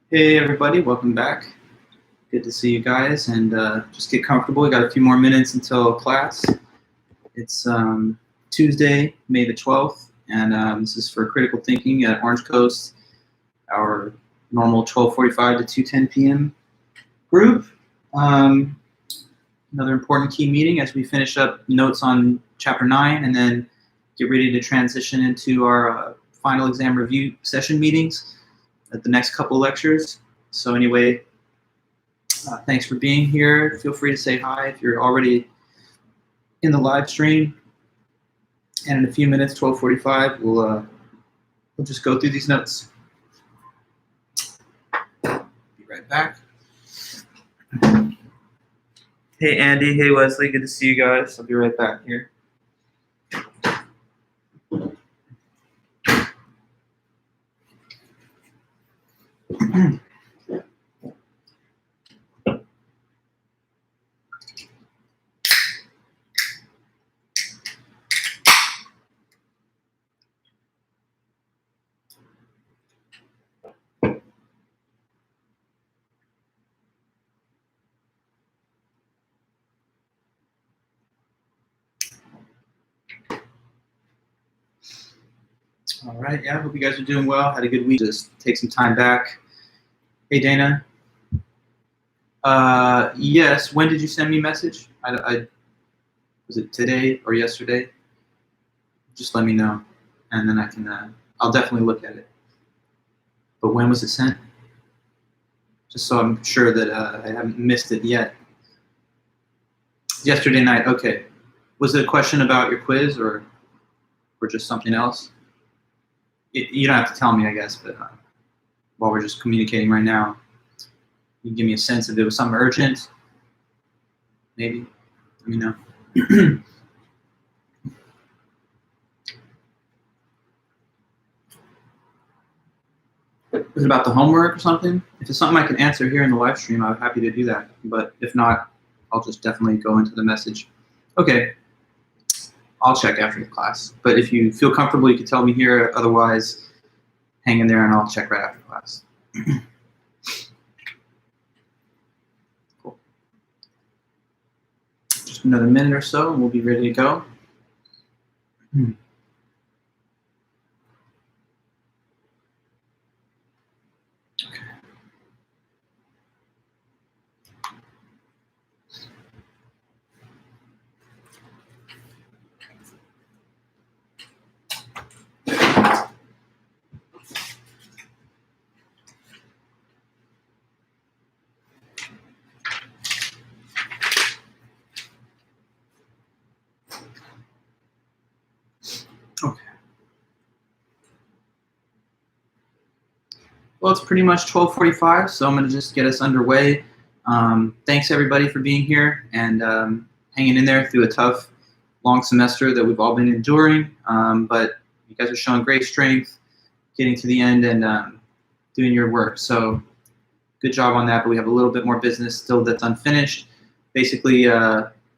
Hey everybody, welcome back. Good to see you guys, and just get comfortable. We got a few more minutes until class. It's Tuesday, May the 12th, and this is for Critical Thinking at Orange Coast, our normal 12:45 to 2:10 p.m. group. Another important key meeting as we finish up notes on Chapter 9 and then get ready to transition into our final exam review session meetings at the next couple lectures. So anyway, thanks for being here. Feel free to say hi if you're already in the live stream. And in a few minutes, 12:45, we'll just go through these notes. Be right back. Hey Andy, hey Wesley, good to see you guys. I'll be right back here. All right, yeah, hope you guys are doing well. Had a good week. Just take some time back. Hey Dana. Yes, when did you send me a message? Was it today or yesterday? Just let me know, and then I can, I'll definitely look at it. But when was it sent? Just so I'm sure that I haven't missed it yet. Yesterday night, okay. Was it a question about your quiz or just something else? You don't have to tell me, I guess, but while we're just communicating right now, you can give me a sense if it was something urgent, maybe. Let me know. Is it about the homework or something? If it's something I can answer here in the live stream, I'm happy to do that. But if not, I'll just definitely go into the message. Okay, I'll check after the class. But if you feel comfortable, you can tell me here. Otherwise, hang in there and I'll check right after class. Cool. Just another minute or so and we'll be ready to go. Okay. Well, it's pretty much 12:45, so I'm going to just get us underway. Thanks everybody for being here and hanging in there through a tough, long semester that we've all been enduring. But you guys are showing great strength, getting to the end and doing your work. So good job on that. But we have a little bit more business still that's unfinished. Basically,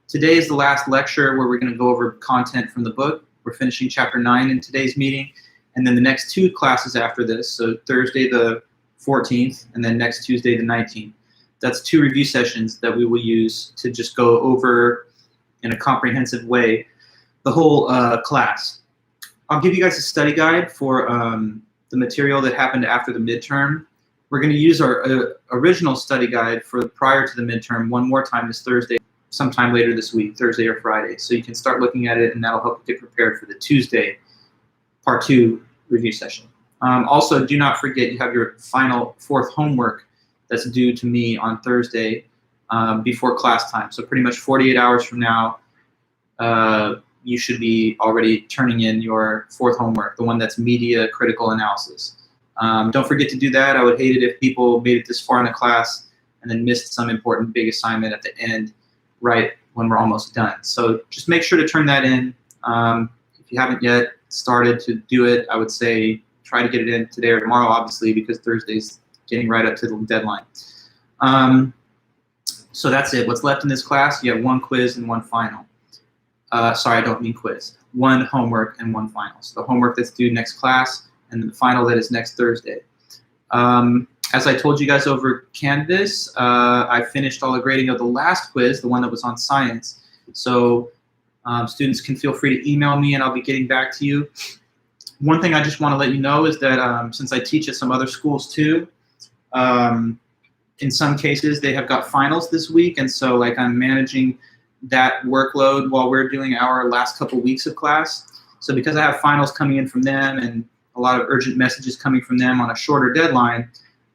today is the last lecture where we're going to go over content from the book. We're finishing Chapter 9 in today's meeting. And then the next two classes after this, so Thursday the 14th and then next Tuesday the 19th. That's two review sessions that we will use to just go over in a comprehensive way the whole class. I'll give you guys a study guide for the material that happened after the midterm. We're going to use our original study guide for prior to the midterm one more time this Thursday, sometime later this week, Thursday or Friday. So you can start looking at it and that'll help you get prepared for the Tuesday Part 2 review session. Also, do not forget you have your final fourth homework that's due to me on Thursday before class time. So pretty much 48 hours from now, you should be already turning in your fourth homework, the one that's media critical analysis. Don't forget to do that. I would hate it if people made it this far in a class and then missed some important big assignment at the end right when we're almost done. So just make sure to turn that in. If you haven't yet started to do it, I would say try to get it in today or tomorrow, obviously, because Thursday's getting right up to the deadline. So that's it. What's left in this class? You have one quiz and one final. Sorry, I don't mean quiz. One homework and one final. So the homework that's due next class and the final that is next Thursday. As I told you guys over Canvas, I finished all the grading of the last quiz, the one that was on science. So students can feel free to email me and I'll be getting back to you. One thing I just want to let you know is that since I teach at some other schools too, in some cases they have got finals this week, and so like I'm managing that workload while we're doing our last couple weeks of class. So because I have finals coming in from them and a lot of urgent messages coming from them on a shorter deadline,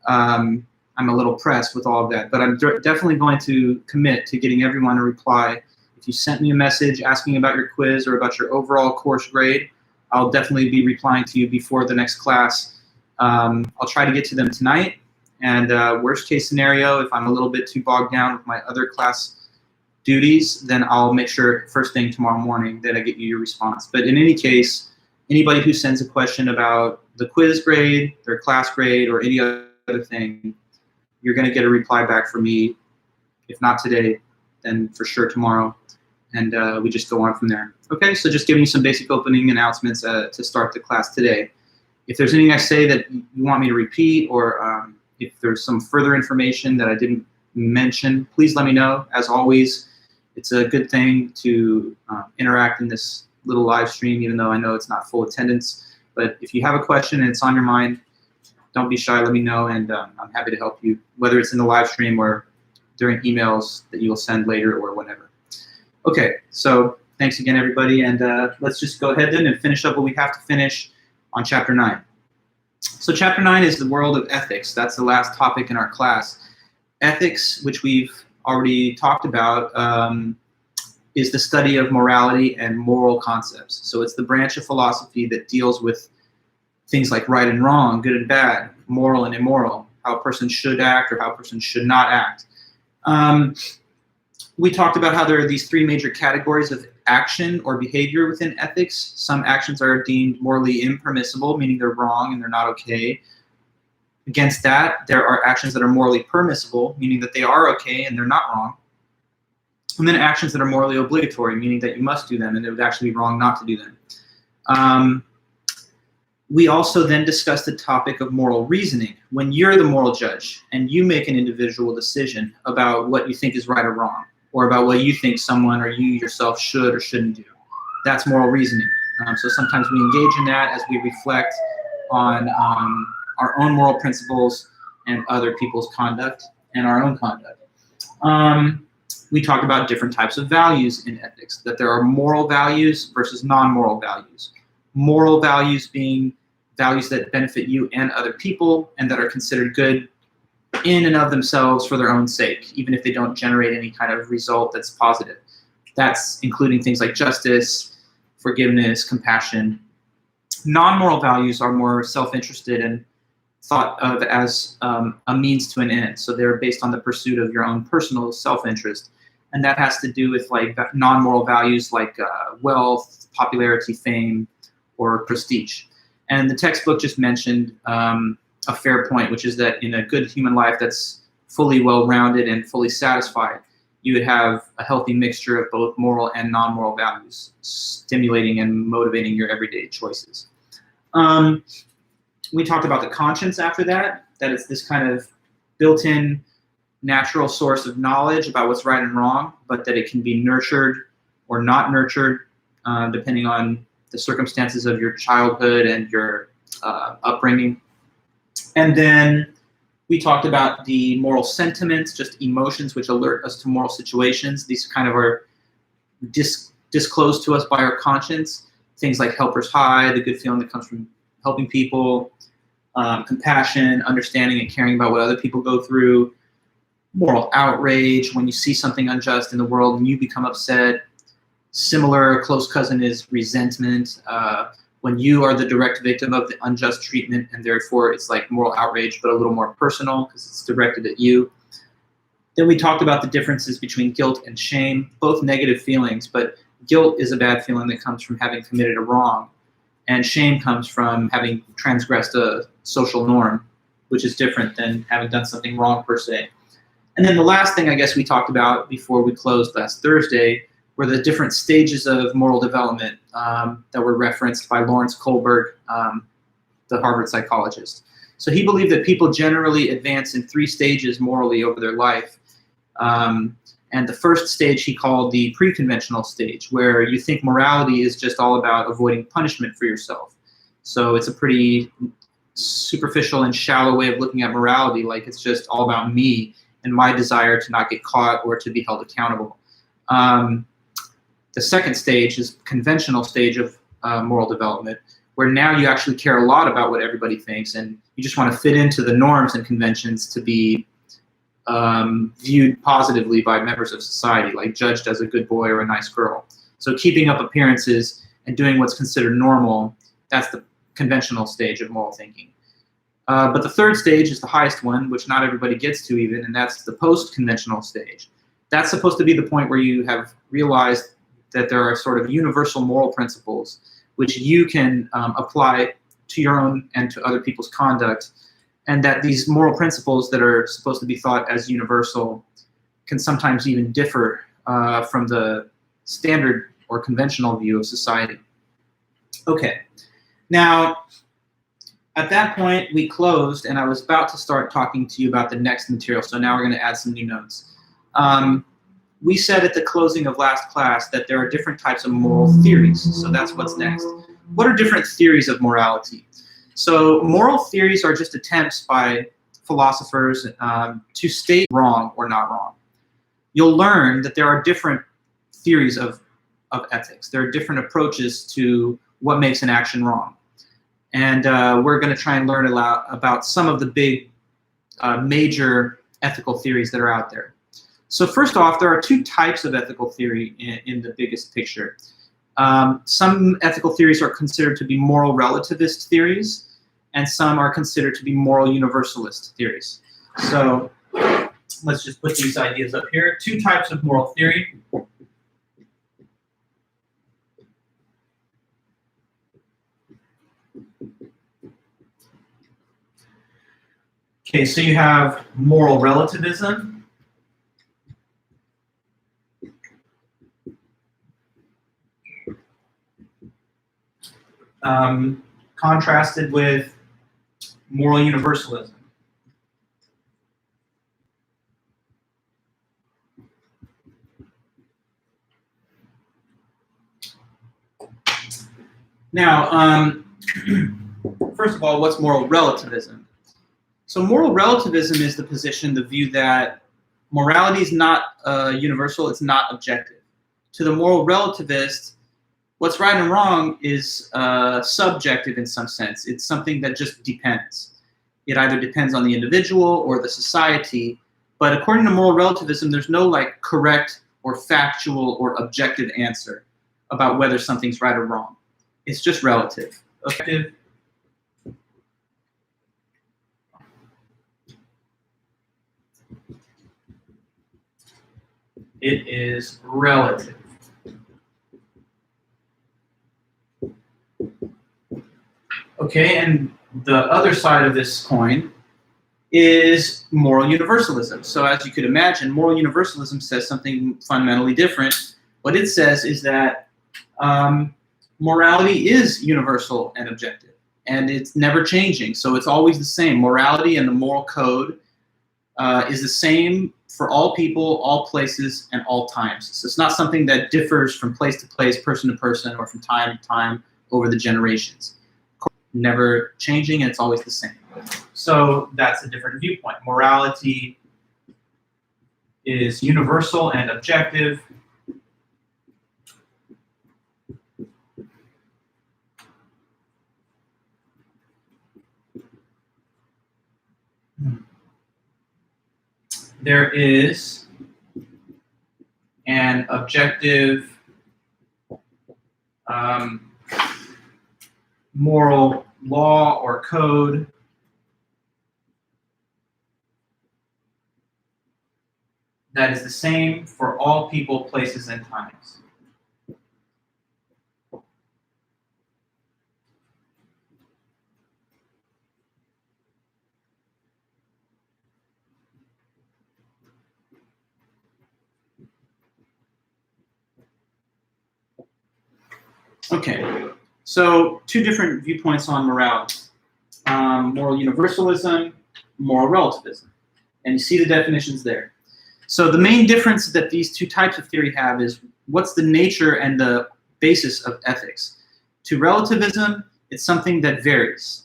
I'm a little pressed with all of that. But I'm definitely going to commit to getting everyone a reply. If you sent me a message asking about your quiz or about your overall course grade, I'll definitely be replying to you before the next class. I'll try to get to them tonight. And worst case scenario, if I'm a little bit too bogged down with my other class duties, then I'll make sure first thing tomorrow morning that I get you your response. But in any case, anybody who sends a question about the quiz grade, their class grade, or any other thing, you're going to get a reply back from me. If not today, then for sure tomorrow. And we just go on from there. Okay, so just giving you some basic opening announcements to start the class today. If there's anything I say that you want me to repeat, or if there's some further information that I didn't mention, please let me know. As always, it's a good thing to interact in this little live stream, even though I know it's not full attendance. But if you have a question and it's on your mind, don't be shy, let me know, and I'm happy to help you, whether it's in the live stream or during emails that you will send later or whatever. Okay, so thanks again, everybody, and let's just go ahead then and finish up what we have to finish on Chapter 9. So Chapter 9 is the world of ethics. That's the last topic in our class. Ethics, which we've already talked about, is the study of morality and moral concepts. So it's the branch of philosophy that deals with things like right and wrong, good and bad, moral and immoral, how a person should act or how a person should not act. We talked about how there are these three major categories of action or behavior within ethics. Some actions are deemed morally impermissible, meaning they're wrong and they're not okay. Against that, there are actions that are morally permissible, meaning that they are okay and they're not wrong. And then actions that are morally obligatory, meaning that you must do them and it would actually be wrong not to do them. We also then discussed the topic of moral reasoning. When you're the moral judge and you make an individual decision about what you think is right or wrong, or about what you think someone or you yourself should or shouldn't do, that's moral reasoning. So sometimes we engage in that as we reflect on our own moral principles and other people's conduct and our own conduct. We talked about different types of values in ethics, that there are moral values versus non-moral values. Moral values being values that benefit you and other people and that are considered good in and of themselves for their own sake, even if they don't generate any kind of result that's positive. That's including things like justice, forgiveness, compassion. Non-moral values are more self-interested and thought of as a means to an end. So they're based on the pursuit of your own personal self-interest. And that has to do with like non-moral values like wealth, popularity, fame, or prestige. And the textbook just mentioned a fair point, which is that in a good human life that's fully well-rounded and fully satisfied, you would have a healthy mixture of both moral and non-moral values, stimulating and motivating your everyday choices. We talked about the conscience after that it's this kind of built-in natural source of knowledge about what's right and wrong, but that it can be nurtured or not nurtured, depending on the circumstances of your childhood and your upbringing. And then we talked about the moral sentiments, just emotions which alert us to moral situations. These kind of are disclosed to us by our conscience. Things like helper's high, the good feeling that comes from helping people, compassion, understanding and caring about what other people go through, moral outrage, when you see something unjust in the world and you become upset. Similar close cousin is resentment, when you are the direct victim of the unjust treatment, and therefore it's like moral outrage, but a little more personal because it's directed at you. Then we talked about the differences between guilt and shame, both negative feelings, but guilt is a bad feeling that comes from having committed a wrong, and shame comes from having transgressed a social norm, which is different than having done something wrong per se. And then the last thing I guess we talked about before we closed last Thursday were the different stages of moral development that were referenced by Lawrence Kohlberg, the Harvard psychologist. So he believed that people generally advance in 3 stages morally over their life. And the first stage he called the pre-conventional stage, where you think morality is just all about avoiding punishment for yourself. So it's a pretty superficial and shallow way of looking at morality, like it's just all about me and my desire to not get caught or to be held accountable. The second stage is conventional stage of moral development, where now you actually care a lot about what everybody thinks, and you just want to fit into the norms and conventions to be viewed positively by members of society, like judged as a good boy or a nice girl. So keeping up appearances and doing what's considered normal, that's the conventional stage of moral thinking. But the third stage is the highest one, which not everybody gets to even, and that's the post-conventional stage. That's supposed to be the point where you have realized that there are sort of universal moral principles which you can apply to your own and to other people's conduct, and that these moral principles that are supposed to be thought as universal can sometimes even differ from the standard or conventional view of society. Okay, now at that point we closed, and I was about to start talking to you about the next material, so now we're going to add some new notes. We said at the closing of last class that there are different types of moral theories, so that's what's next. What are different theories of morality? So moral theories are just attempts by philosophers to state wrong or not wrong. You'll learn that there are different theories of ethics. There are different approaches to what makes an action wrong. And we're going to try and learn a lot about some of the big major ethical theories that are out there. So first off, there are 2 types of ethical theory in the biggest picture. Some ethical theories are considered to be moral relativist theories, and some are considered to be moral universalist theories. So let's just put these ideas up here. 2 types of moral theory. Okay, so you have moral relativism. Contrasted with moral universalism. Now, first of all, what's moral relativism? So moral relativism is the position, the view that morality is not universal, it's not objective. To the moral relativist, what's right and wrong is subjective in some sense. It's something that just depends. It either depends on the individual or the society, but according to moral relativism, there's no like correct or factual or objective answer about whether something's right or wrong. It's just relative. Okay. It is relative. Okay, and the other side of this coin is moral universalism. So as you could imagine, moral universalism says something fundamentally different. What it says is that morality is universal and objective, and it's never changing. So it's always the same. Morality and the moral code is the same for all people, all places, and all times. So it's not something that differs from place to place, person to person, or from time to time over the generations. Never changing, and it's always the same. So that's a different viewpoint. Morality is universal and objective. There is an objective moral law or code that is the same for all people, places, and times. Okay, so 2 different viewpoints on morality. moral universalism, moral relativism. And you see the definitions there. So the main difference that these two types of theory have is what's the nature and the basis of ethics. To relativism, it's something that varies.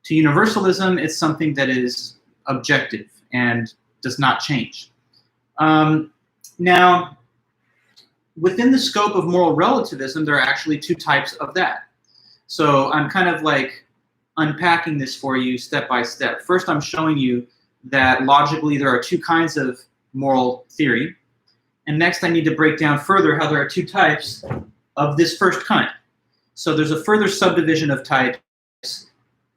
To universalism, it's something that is objective and does not change. Now, within the scope of moral relativism, there are actually two types of that. So I'm kind of like unpacking this for you step by step. First, I'm showing you that logically there are two kinds of moral theory. And next, I need to break down further how there are two types of this first kind. So there's a further subdivision of types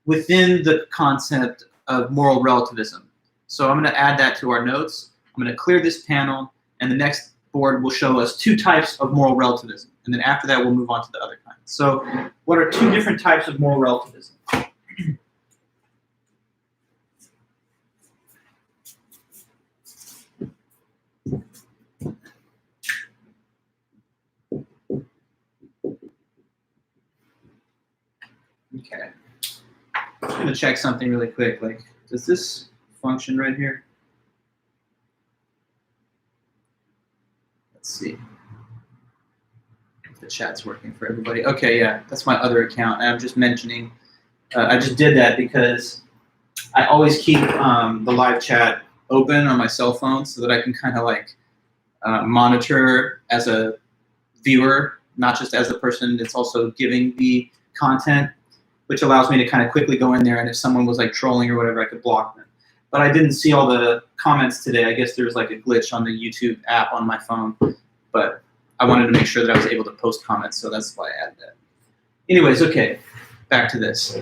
within the concept of moral relativism. So I'm going to add that to our notes. I'm going to clear this panel, and the next board will show us two types of moral relativism. And then after that, we'll move on to the other kind. So what are two different types of moral relativism? Okay. I'm going to check something really quick. Like, does this function right here? Let's see if the chat's working for everybody. Okay, yeah, that's my other account. I'm just mentioning, I just did that because I always keep the live chat open on my cell phone so that I can kind of like monitor as a viewer, not just as the person that's also giving the content, which allows me to kind of quickly go in there, and if someone was like trolling or whatever, I could block them. But I didn't see all the comments today. I guess there was like a glitch on the YouTube app on my phone, but I wanted to make sure that I was able to post comments, so that's why I added that. Anyways, okay, back to this.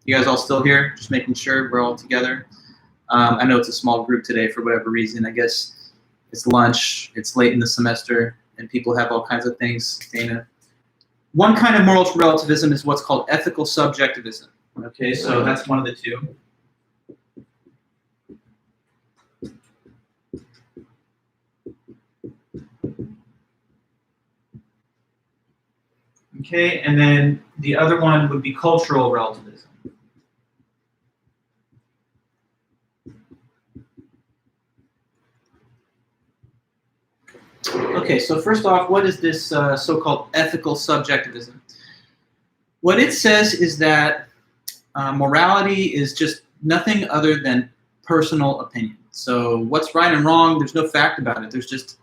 You guys all still here? Just making sure we're all together. I know it's a small group today for whatever reason. I guess it's lunch, it's late in the semester, and people have all kinds of things. Dana. One kind of moral relativism is what's called ethical subjectivism. Okay, so that's one of the two. Okay, and then the other one would be cultural relativism. Okay, so first off, what is this so-called ethical subjectivism? What it says is that morality is just nothing other than personal opinion. So what's right and wrong, there's no fact about it. There's just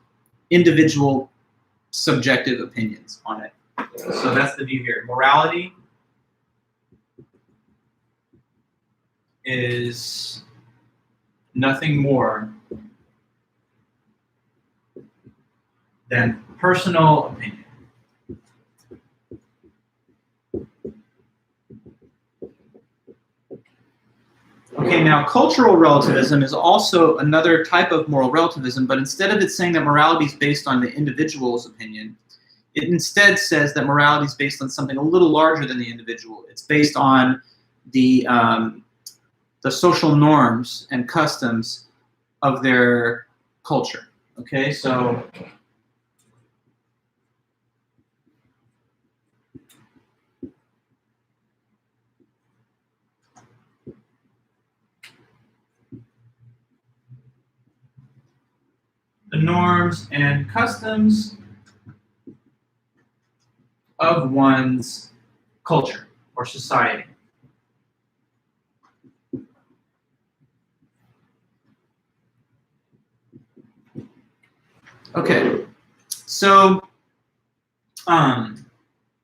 individual subjective opinions on it. So that's the view here. Morality is nothing more than personal opinion. Okay, now cultural relativism is also another type of moral relativism, but instead of it saying that morality is based on the individual's opinion, it instead says that morality is based on something a little larger than the individual. It's based on the social norms and customs of their culture. Okay, so the norms and customs of one's culture or society. Okay, so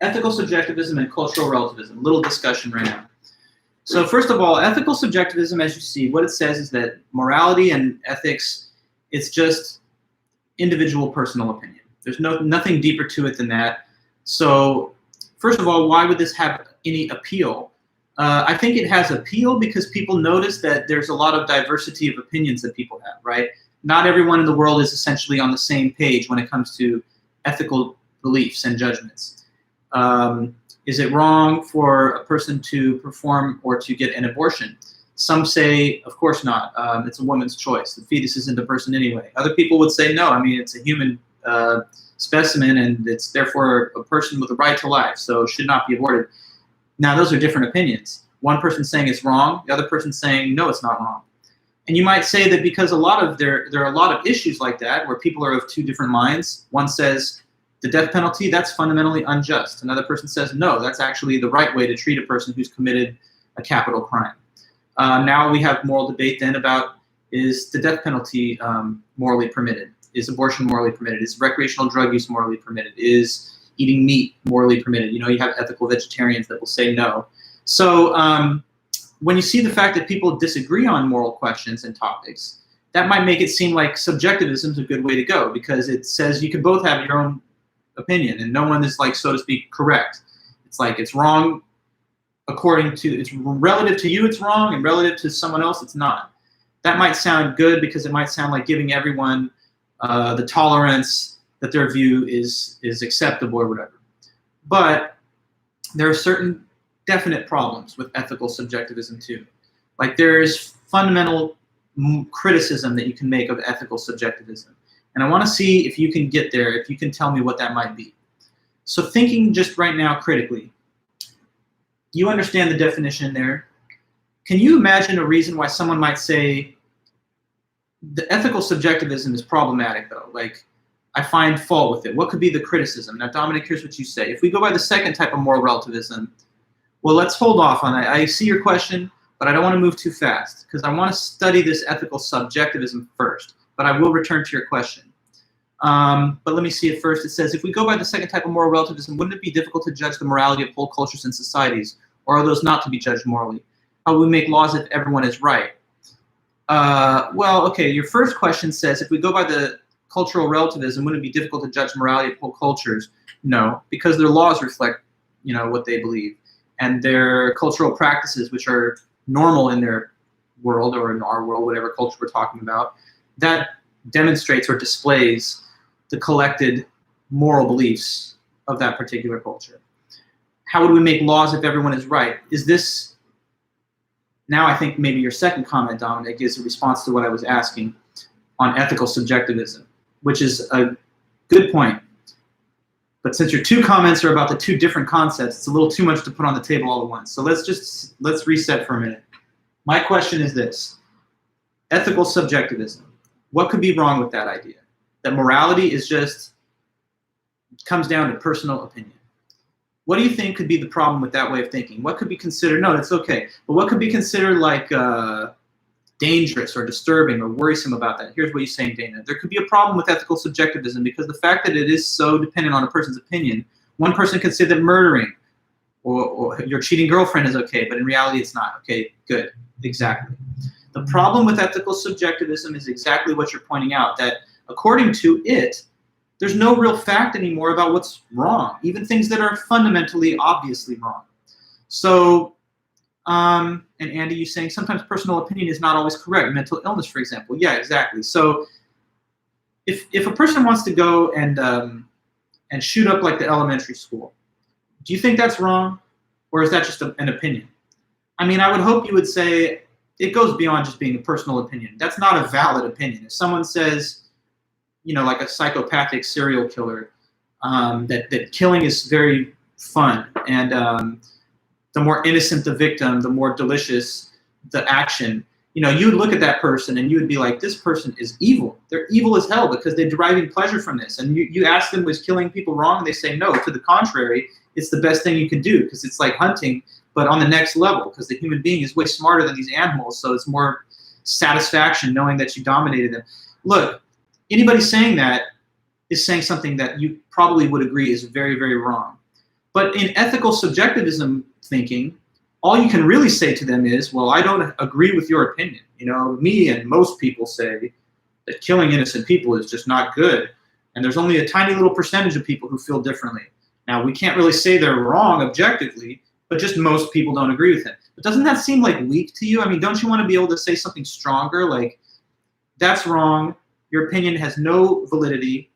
ethical subjectivism and cultural relativism, little discussion right now. So first of all, ethical subjectivism, as you see, what it says is that morality and ethics, it's just individual personal opinion. There's nothing deeper to it than that. So first of all, why would this have any appeal? I think it has appeal because people notice that there's a lot of diversity of opinions that people have, right? Not everyone in the world is essentially on the same page when it comes to ethical beliefs and judgments. Is it wrong for a person to perform or to get an abortion? Some say, of course not. It's a woman's choice. The fetus isn't a person anyway. Other people would say, no, I mean, it's a human specimen, and it's therefore a person with a right to life, so it should not be aborted. Now, those are different opinions. one person saying it's wrong, the other person saying, no, it's not wrong. And you might say that because there are a lot of issues like that where people are of two different minds. One says the death penalty, that's fundamentally unjust. Another person says, no, that's actually the right way to treat a person who's committed a capital crime. Now we have moral debate then about, is the death penalty morally permitted? Is abortion morally permitted? Is recreational drug use morally permitted? Is eating meat morally permitted? You have ethical vegetarians that will say no. So when you see the fact that people disagree on moral questions and topics, that might make it seem like subjectivism is a good way to go, because it says you can both have your own opinion and no one is, like, so to speak, correct. It's like it's wrong it's relative to you, it's wrong, and relative to someone else, it's not. That might sound good because it might sound like giving everyone the tolerance that their view is acceptable or whatever. But there are certain definite problems with ethical subjectivism too. Like, there's fundamental criticism that you can make of ethical subjectivism. And I want to see if you can get there, if you can tell me what that might be. So thinking just right now critically, you understand the definition there. Can you imagine a reason why someone might say, the ethical subjectivism is problematic though? Like, I find fault with it. What could be the criticism? Now, Dominic, here's what you say. If we go by the second type of moral relativism, well, let's hold off on that. I see your question, but I don't want to move too fast because I want to study this ethical subjectivism first, but I will return to your question. But let me see it first. It says, if we go by the second type of moral relativism, wouldn't it be difficult to judge the morality of whole cultures and societies, or are those not to be judged morally? How will we make laws if everyone is right? Well, okay, your first question says, if we go by the cultural relativism, wouldn't it be difficult to judge morality of whole cultures? No, because their laws reflect, what they believe, and their cultural practices, which are normal in their world or in our world, whatever culture we're talking about, that demonstrates or displays the collected moral beliefs of that particular culture. How would we make laws if everyone is right? Is this, now I think maybe your second comment, Dominic, is a response to what I was asking on ethical subjectivism, which is a good point. But since your two comments are about the two different concepts, it's a little too much to put on the table all at once. So let's reset for a minute. My question is this: ethical subjectivism. What could be wrong with that idea? That morality is just, comes down to personal opinion. What do you think could be the problem with that way of thinking? What could be considered, no, that's okay, but what could be considered like dangerous or disturbing or worrisome about that? Here's what you're saying, Dana. There could be a problem with ethical subjectivism because the fact that it is so dependent on a person's opinion. One person could say that murdering or your cheating girlfriend is okay, but in reality it's not. Okay, good, exactly. The problem with ethical subjectivism is exactly what you're pointing out, that according to it, there's no real fact anymore about what's wrong, even things that are fundamentally, obviously wrong. So, and Andy, you saying sometimes personal opinion is not always correct. Mental illness, for example. Yeah, exactly. So if a person wants to go and shoot up like the elementary school, do you think that's wrong? Or is that just an opinion? I mean, I would hope you would say it goes beyond just being a personal opinion. That's not a valid opinion. If someone says, like a psychopathic serial killer, that killing is very fun, and the more innocent the victim, the more delicious the action. You would look at that person and you would be like, this person is evil. They're evil as hell because they're deriving pleasure from this. And you ask them, was killing people wrong? And they say no. To the contrary, it's the best thing you can do because it's like hunting, but on the next level, because the human being is way smarter than these animals. So it's more satisfaction knowing that you dominated them. Look, anybody saying that is saying something that you probably would agree is very, very wrong. But in ethical subjectivism thinking, all you can really say to them is, well, I don't agree with your opinion. Me and most people say that killing innocent people is just not good. And there's only a tiny little percentage of people who feel differently. Now, we can't really say they're wrong objectively, but just most people don't agree with it. But doesn't that seem like weak to you? I mean, don't you want to be able to say something stronger? Like, that's wrong. Your opinion has no validity.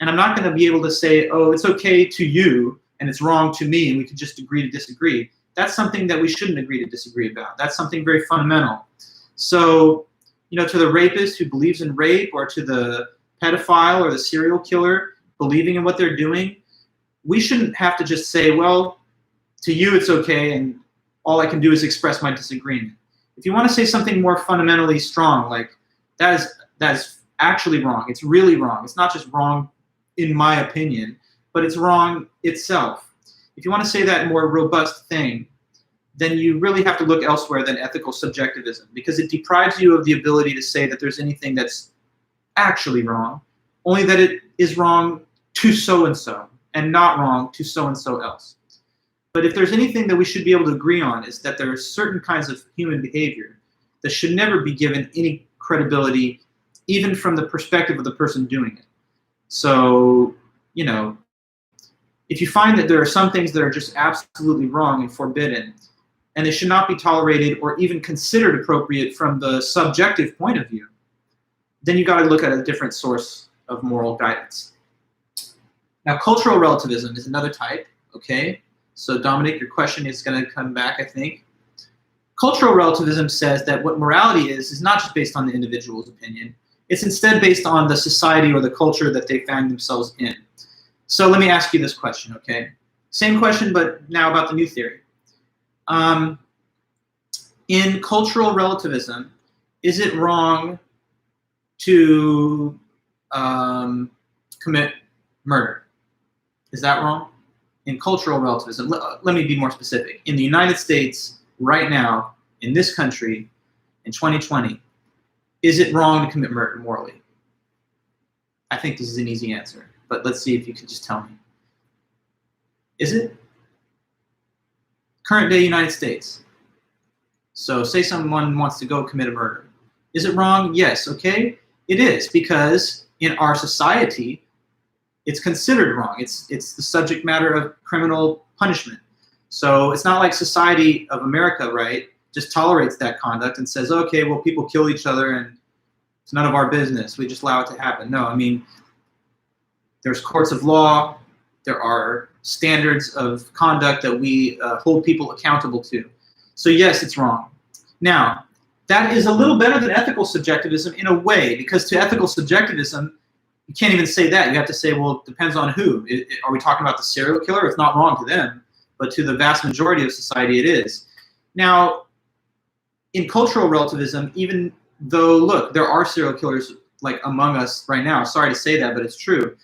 And I'm not going to be able to say, oh, it's okay to you and it's wrong to me and we can just agree to disagree. That's something that we shouldn't agree to disagree about. That's something very fundamental. So, to the rapist who believes in rape, or to the pedophile or the serial killer believing in what they're doing, we shouldn't have to just say, well, to you it's okay and all I can do is express my disagreement. If you want to say something more fundamentally strong, like that is actually wrong. It's really wrong. It's not just wrong in my opinion, but it's wrong itself. If you want to say that more robust thing, then you really have to look elsewhere than ethical subjectivism, because it deprives you of the ability to say that there's anything that's actually wrong, only that it is wrong to so-and-so and not wrong to so-and-so else. But if there's anything that we should be able to agree on, is that there are certain kinds of human behavior that should never be given any credibility, even from the perspective of the person doing it. So, you know, if you find that there are some things that are just absolutely wrong and forbidden, and they should not be tolerated or even considered appropriate from the subjective point of view, then you got to look at a different source of moral guidance. Now, cultural relativism is another type, okay? So Dominic, your question is going to come back, I think. Cultural relativism says that what morality is not just based on the individual's opinion. It's instead based on the society or the culture that they find themselves in. So let me ask you this question, okay? Same question, but now about the new theory. In cultural relativism, is it wrong to commit murder? Is that wrong? In cultural relativism, let me be more specific. In the United States, right now, in this country, in 2020, is it wrong to commit murder morally? I think this is an easy answer, but let's see if you can just tell me. Is it? Current day United States. So say someone wants to go commit a murder. Is it wrong? Yes, okay? It is, because in our society, it's considered wrong. It's the subject matter of criminal punishment. So it's not like society of America, right, just tolerates that conduct and says, okay, well, people kill each other and it's none of our business. We just allow it to happen. No, I mean, there's courts of law. There are standards of conduct that we hold people accountable to. So yes, it's wrong. Now, that is a little better than ethical subjectivism in a way, because to ethical subjectivism, you can't even say that. You have to say, well, it depends on who. Are we talking about the serial killer? It's not wrong to them, but to the vast majority of society, it is. Now, in cultural relativism, even though, look, there are serial killers like among us right now. Sorry to say that, but it's true.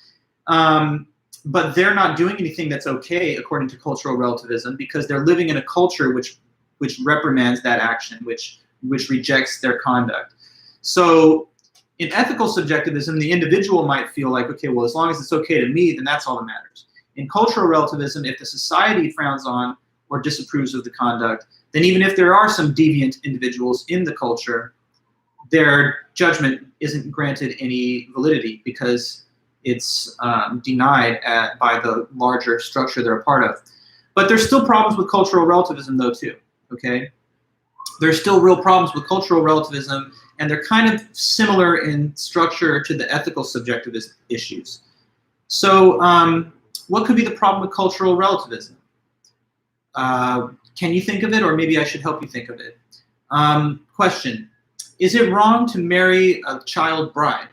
But they're not doing anything that's okay according to cultural relativism, because they're living in a culture which reprimands that action, which rejects their conduct. So in ethical subjectivism, the individual might feel like, okay, well, as long as it's okay to me, then that's all that matters. In cultural relativism, if the society frowns on or disapproves of the conduct, then even if there are some deviant individuals in the culture, their judgment isn't granted any validity, because it's denied by the larger structure they're a part of. But there's still problems with cultural relativism, though, too, okay? There's still real problems with cultural relativism, and they're kind of similar in structure to the ethical subjectivist issues. So what could be the problem with cultural relativism? Can you think of it, or maybe I should help you think of it? Question, is it wrong to marry a child bride?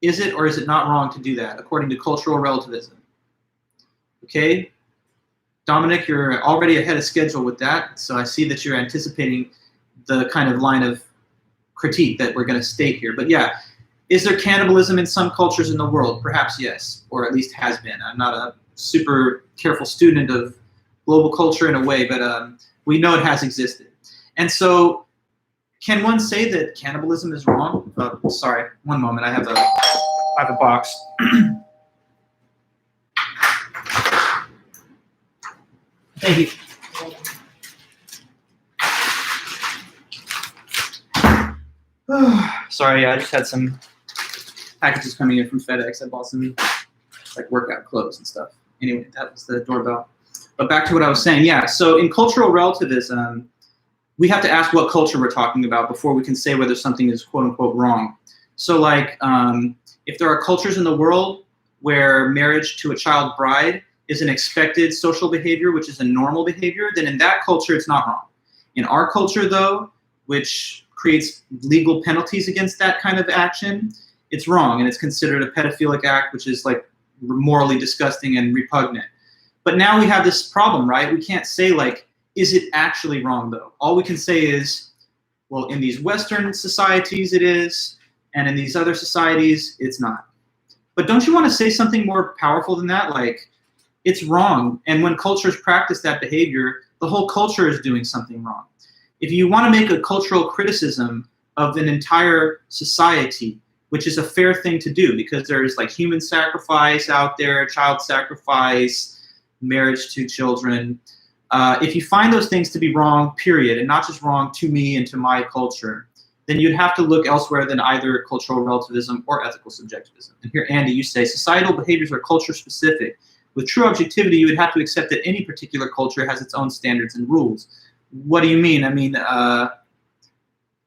Is it or is it not wrong to do that, according to cultural relativism? Okay, Dominic, you're already ahead of schedule with that, so I see that you're anticipating the kind of line of critique that we're going to state here. But yeah, is there cannibalism in some cultures in the world? Perhaps yes, or at least has been. I'm not a super careful student of global culture in a way, but we know it has existed. And so, can one say that cannibalism is wrong? Sorry, one moment. I have a box. Thank you. Sorry, I just had some packages coming in from FedEx. I bought some like workout clothes and stuff. Anyway, that was the doorbell. But back to what I was saying. Yeah, so in cultural relativism, we have to ask what culture we're talking about before we can say whether something is quote unquote wrong. So like if there are cultures in the world where marriage to a child bride is an expected social behavior, which is a normal behavior, then in that culture it's not wrong. In our culture though, which creates legal penalties against that kind of action, it's wrong, and it's considered a pedophilic act, which is like morally disgusting and repugnant. But now we have this problem, right? We can't say, like, is it actually wrong, though? All we can say is, well, in these Western societies it is, and in these other societies it's not. But don't you want to say something more powerful than that? Like, it's wrong, and when cultures practice that behavior, the whole culture is doing something wrong. If you want to make a cultural criticism of an entire society, which is a fair thing to do because there's like human sacrifice out there, child sacrifice, marriage to children. If you find those things to be wrong, period, and not just wrong to me and to my culture, then you'd have to look elsewhere than either cultural relativism or ethical subjectivism. And here, Andy, you say societal behaviors are culture specific. With true objectivity, you would have to accept that any particular culture has its own standards and rules. What do you mean? I mean,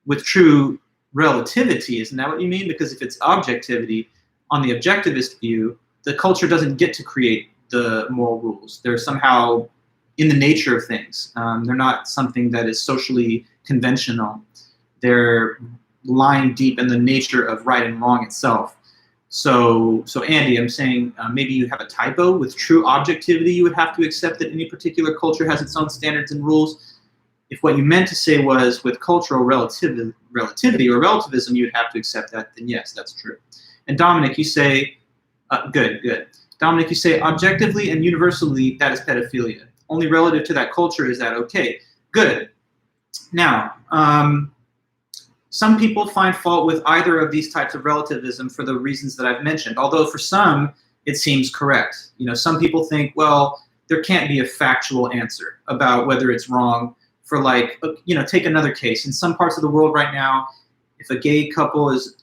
with true relativity, isn't that what you mean? Because if it's objectivity, on the objectivist view, the culture doesn't get to create the moral rules. They're somehow in the nature of things. They're not something that is socially conventional. They're lying deep in the nature of right and wrong itself. So Andy, I'm saying maybe you have a typo. With true objectivity, you would have to accept that any particular culture has its own standards and rules. If what you meant to say was with cultural relativity or relativism, you would have to accept that, then yes, that's true. And Dominic, you say, good. Dominic, you say objectively and universally, that is pedophilia. Only relative to that culture is that okay. Good. Now, some people find fault with either of these types of relativism for the reasons that I've mentioned, although for some, it seems correct. You know, some people think, well, there can't be a factual answer about whether it's wrong for, like, you know, take another case. In some parts of the world right now, if a gay couple is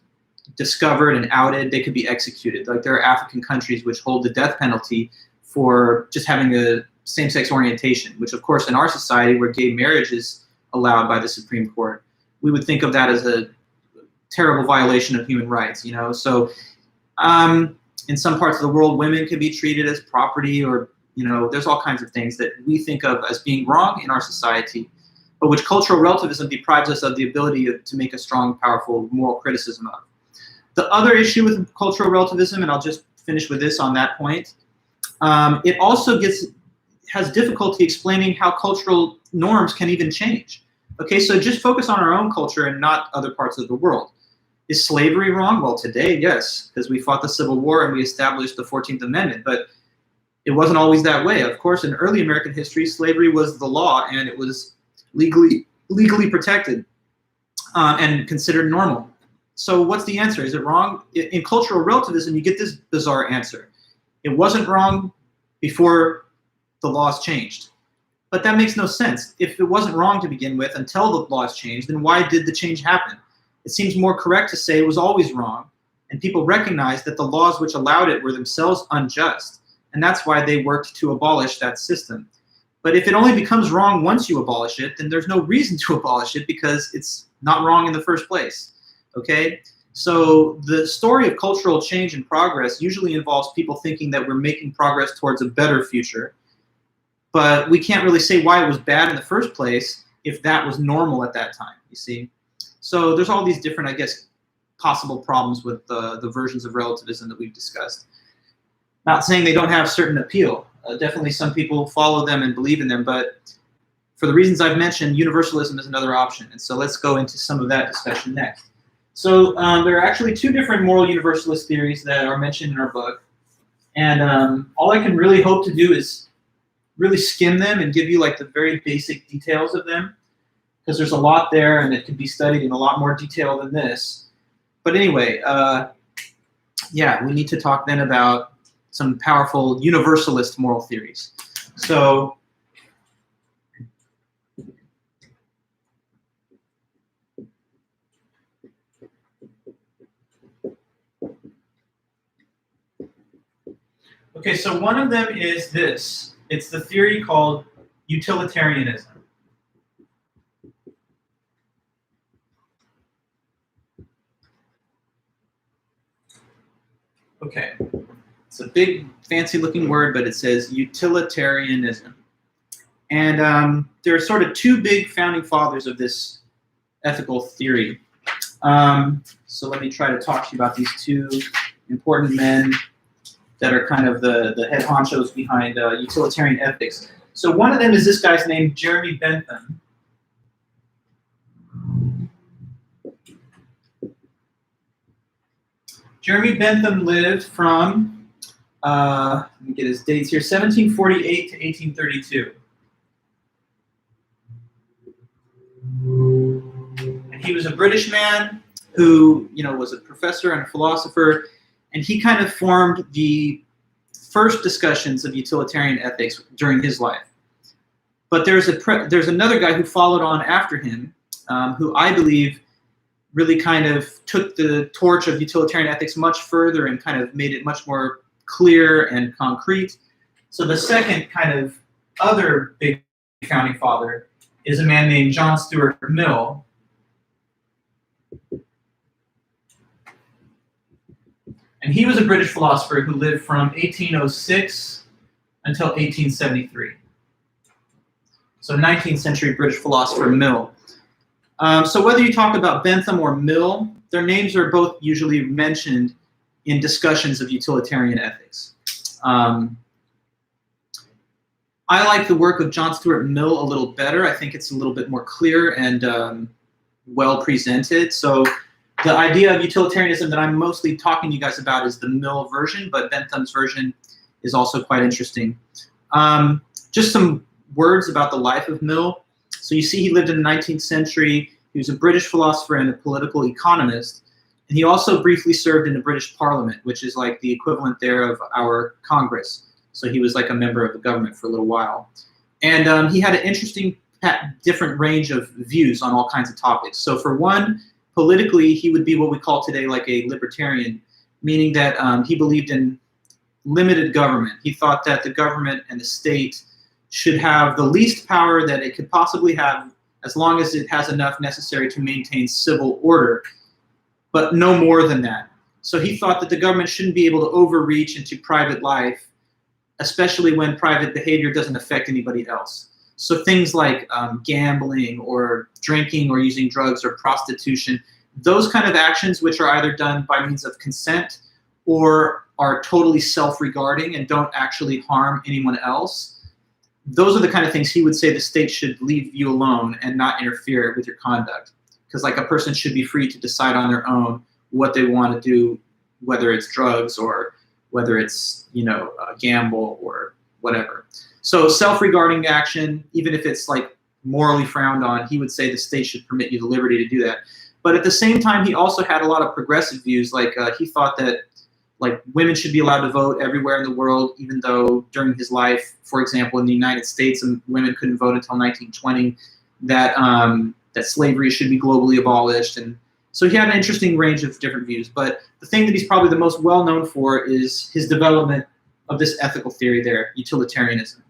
discovered and outed, they could be executed. Like, there are African countries which hold the death penalty for just having a same-sex orientation, which of course in our society where gay marriage is allowed by the Supreme Court, we would think of that as a terrible violation of human rights, you know? So in some parts of the world, women can be treated as property, or, you know, there's all kinds of things that we think of as being wrong in our society, but which cultural relativism deprives us of the ability to make a strong, powerful moral criticism of. The other issue with cultural relativism, and I'll just finish with this on that point, it also has difficulty explaining how cultural norms can even change. Okay, so just focus on our own culture and not other parts of the world. Is slavery wrong? Well, today, yes, because we fought the Civil War and we established the 14th Amendment, but it wasn't always that way. Of course, in early American history, slavery was the law and it was legally protected and considered normal. So what's the answer? Is it wrong? In cultural relativism, you get this bizarre answer. It wasn't wrong before the laws changed. But that makes no sense. If it wasn't wrong to begin with until the laws changed, then why did the change happen? It seems more correct to say it was always wrong, and people recognized that the laws which allowed it were themselves unjust, and that's why they worked to abolish that system. But if it only becomes wrong once you abolish it, then there's no reason to abolish it because it's not wrong in the first place. Okay? So the story of cultural change and progress usually involves people thinking that we're making progress towards a better future, but we can't really say why it was bad in the first place if that was normal at that time, you see? So there's all these different, I guess, possible problems with the versions of relativism that we've discussed. Not saying they don't have certain appeal. Definitely some people follow them and believe in them, but for the reasons I've mentioned, universalism is another option. And so let's go into some of that discussion next. So there are actually two different moral universalist theories that are mentioned in our book. And all I can really hope to do is really skim them and give you like the very basic details of them, because there's a lot there and it can be studied in a lot more detail than this. But anyway, yeah, we need to talk then about some powerful universalist moral theories. So okay, so one of them is this. It's the theory called utilitarianism. Okay, it's a big, fancy-looking word, but it says utilitarianism. And there are sort of two big founding fathers of this ethical theory. So let me try to talk to you about these two important men. that are kind of the head honchos behind utilitarian ethics. So one of them is this guy's name, Jeremy Bentham. Jeremy Bentham lived from, let me get his dates here, 1748 to 1832. And he was a British man who, was a professor and a philosopher, and he kind of formed the first discussions of utilitarian ethics during his life. But there's another guy who followed on after him, who I believe really kind of took the torch of utilitarian ethics much further and kind of made it much more clear and concrete. So the second kind of other big founding father is a man named John Stuart Mill. And he was a British philosopher who lived from 1806 until 1873. So 19th century British philosopher Mill. So whether you talk about Bentham or Mill, their names are both usually mentioned in discussions of utilitarian ethics. I like the work of John Stuart Mill a little better. I think it's a little bit more clear and well presented. So the idea of utilitarianism that I'm mostly talking to you guys about is the Mill version, but Bentham's version is also quite interesting. Just some words about the life of Mill. So you see he lived in the 19th century. He was a British philosopher and a political economist. And he also briefly served in the British Parliament, which is like the equivalent there of our Congress. So he was like a member of the government for a little while. And he had an interesting, different range of views on all kinds of topics. So for one, politically, he would be what we call today like a libertarian, meaning that he believed in limited government. He thought that the government and the state should have the least power that it could possibly have as long as it has enough necessary to maintain civil order, but no more than that. So he thought that the government shouldn't be able to overreach into private life, especially when private behavior doesn't affect anybody else. So things like gambling or drinking or using drugs or prostitution, those kind of actions which are either done by means of consent or are totally self-regarding and don't actually harm anyone else, those are the kind of things he would say the state should leave you alone and not interfere with your conduct. Because like a person should be free to decide on their own what they want to do, whether it's drugs or whether it's, a gamble or whatever. So self-regarding action, even if it's like morally frowned on, he would say the state should permit you the liberty to do that. But at the same time, he also had a lot of progressive views. Like he thought that like women should be allowed to vote everywhere in the world, even though during his life, for example, in the United States, women couldn't vote until 1920, that slavery should be globally abolished. And so he had an interesting range of different views. But the thing that he's probably the most well known for is his development of this ethical theory there, utilitarianism.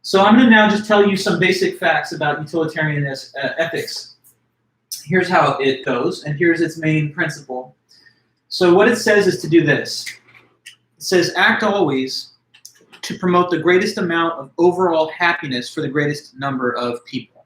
So I'm going to now just tell you some basic facts about utilitarian ethics. Here's how it goes, and here's its main principle. So what it says is to do this. It says, act always to promote the greatest amount of overall happiness for the greatest number of people.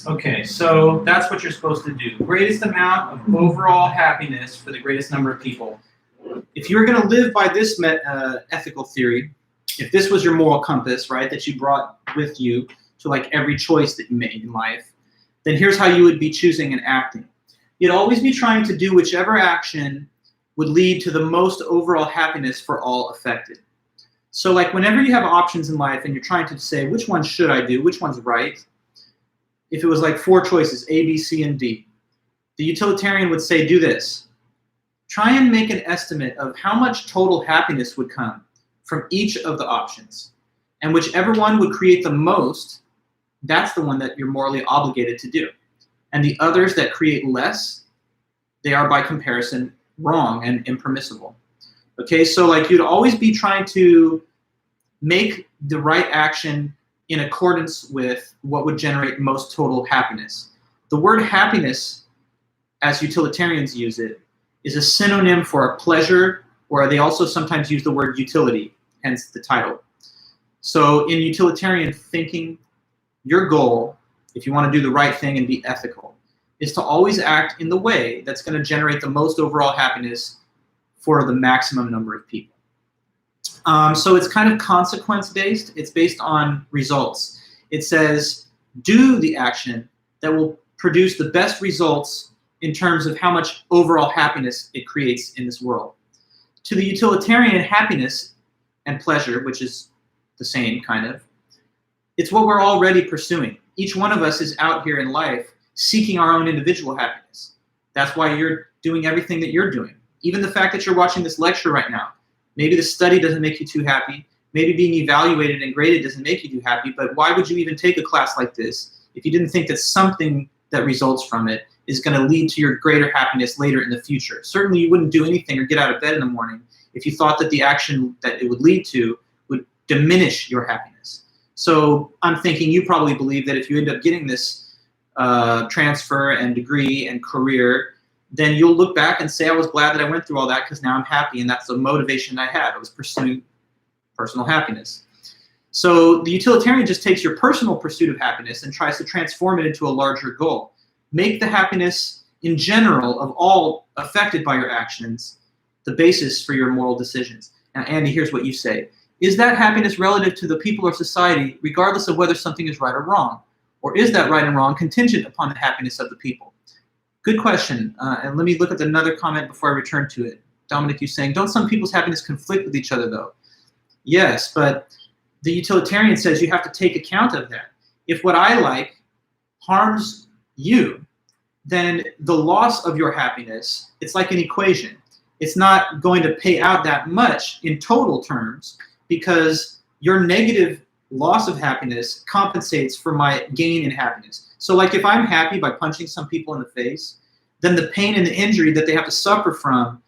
Okay, so that's what you're supposed to do. Greatest amount of overall happiness for the greatest number of people. If you were going to live by this ethical theory, if this was your moral compass, right, that you brought with you to like every choice that you made in life, then here's how you would be choosing and acting. You'd always be trying to do whichever action would lead to the most overall happiness for all affected. So like whenever you have options in life and you're trying to say, which one should I do, which one's right, if it was like 4 choices, A, B, C, and D, the utilitarian would say, do this. Try and make an estimate of how much total happiness would come from each of the options. And whichever one would create the most, that's the one that you're morally obligated to do. And the others that create less, they are by comparison wrong and impermissible. Okay, so like you'd always be trying to make the right action in accordance with what would generate most total happiness. The word happiness, as utilitarians use it, is a synonym for a pleasure, or they also sometimes use the word utility, hence the title. So in utilitarian thinking, your goal, if you want to do the right thing and be ethical, is to always act in the way that's going to generate the most overall happiness for the maximum number of people. So it's kind of consequence-based. It's based on results. It says, do the action that will produce the best results in terms of how much overall happiness it creates in this world. To the utilitarian, happiness and pleasure, which is the same kind of, it's what we're already pursuing. Each one of us is out here in life seeking our own individual happiness. That's why you're doing everything that you're doing. Even the fact that you're watching this lecture right now. Maybe the study doesn't make you too happy. Maybe being evaluated and graded doesn't make you too happy, but why would you even take a class like this if you didn't think that something that results from it is going to lead to your greater happiness later in the future? Certainly you wouldn't do anything or get out of bed in the morning if you thought that the action that it would lead to would diminish your happiness. So I'm thinking you probably believe that if you end up getting this transfer and degree and career, then you'll look back and say, I was glad that I went through all that because now I'm happy, and that's the motivation I had. I was pursuing personal happiness. So the utilitarian just takes your personal pursuit of happiness and tries to transform it into a larger goal. Make the happiness in general of all affected by your actions the basis for your moral decisions. Now, Andy, here's what you say. Is that happiness relative to the people or society, regardless of whether something is right or wrong? Or is that right and wrong contingent upon the happiness of the people? Good question. And let me look at another comment before I return to it. Dominic, you saying, don't some people's happiness conflict with each other, though? Yes, but the utilitarian says you have to take account of that. If what I like harms you, then the loss of your happiness, it's like an equation. It's not going to pay out that much in total terms because your negative loss of happiness compensates for my gain in happiness. So like if I'm happy by punching some people in the face, then the pain and the injury that they have to suffer from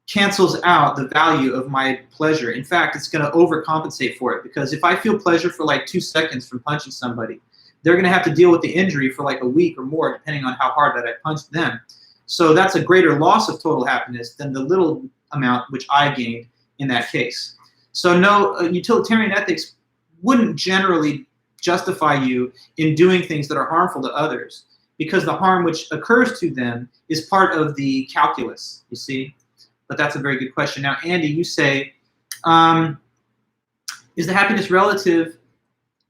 cancels out the value of my pleasure. In fact, it's going to overcompensate for it, because if I feel pleasure for like 2 seconds from punching somebody, they're going to have to deal with the injury for like a week or more, depending on how hard that I punched them. So that's a greater loss of total happiness than the little amount which I gained in that case. So no, utilitarian ethics wouldn't generally justify you in doing things that are harmful to others, because the harm which occurs to them is part of the calculus, you see? But that's a very good question. Now, Andy, you say, is the happiness relative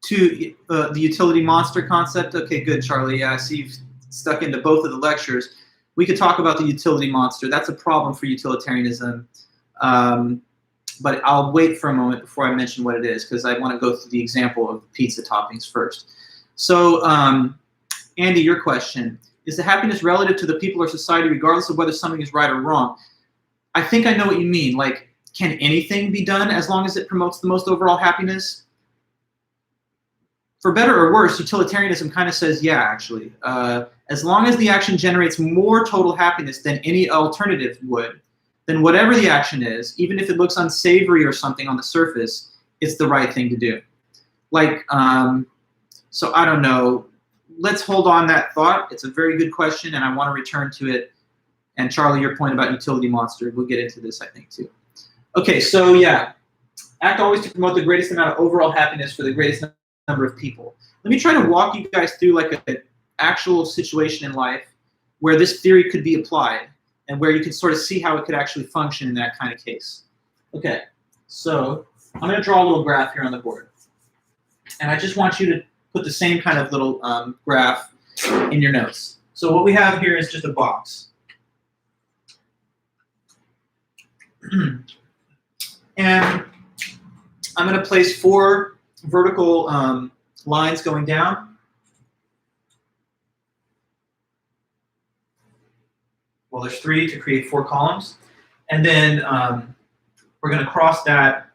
to the utility monster concept? Okay, good, Charlie. Yeah, I see you've stuck into both of the lectures. We could talk about the utility monster. That's a problem for utilitarianism. But I'll wait for a moment before I mention what it is, because I want to go through the example of the pizza toppings first. So, Andy, your question, is the happiness relative to the people or society regardless of whether something is right or wrong? I think I know what you mean. Like, can anything be done as long as it promotes the most overall happiness? For better or worse, utilitarianism kind of says, yeah, actually. As long as the action generates more total happiness than any alternative would, then whatever the action is, even if it looks unsavory or something on the surface, it's the right thing to do. Like, so I don't know. Let's hold on that thought. It's a very good question, and I want to return to it. And Charlie, your point about utility monster, we'll get into this, I think, too. Okay, so yeah, act always to promote the greatest amount of overall happiness for the greatest number of people. Let me try to walk you guys through like an actual situation in life where this theory could be applied and where you can sort of see how it could actually function in that kind of case. Okay, so I'm going to draw a little graph here on the board. And I just want you to put the same kind of little graph in your notes. So what we have here is just a box. And I'm going to place 4 vertical lines going down. Well, there's 3 to create 4 columns. And then we're going to cross that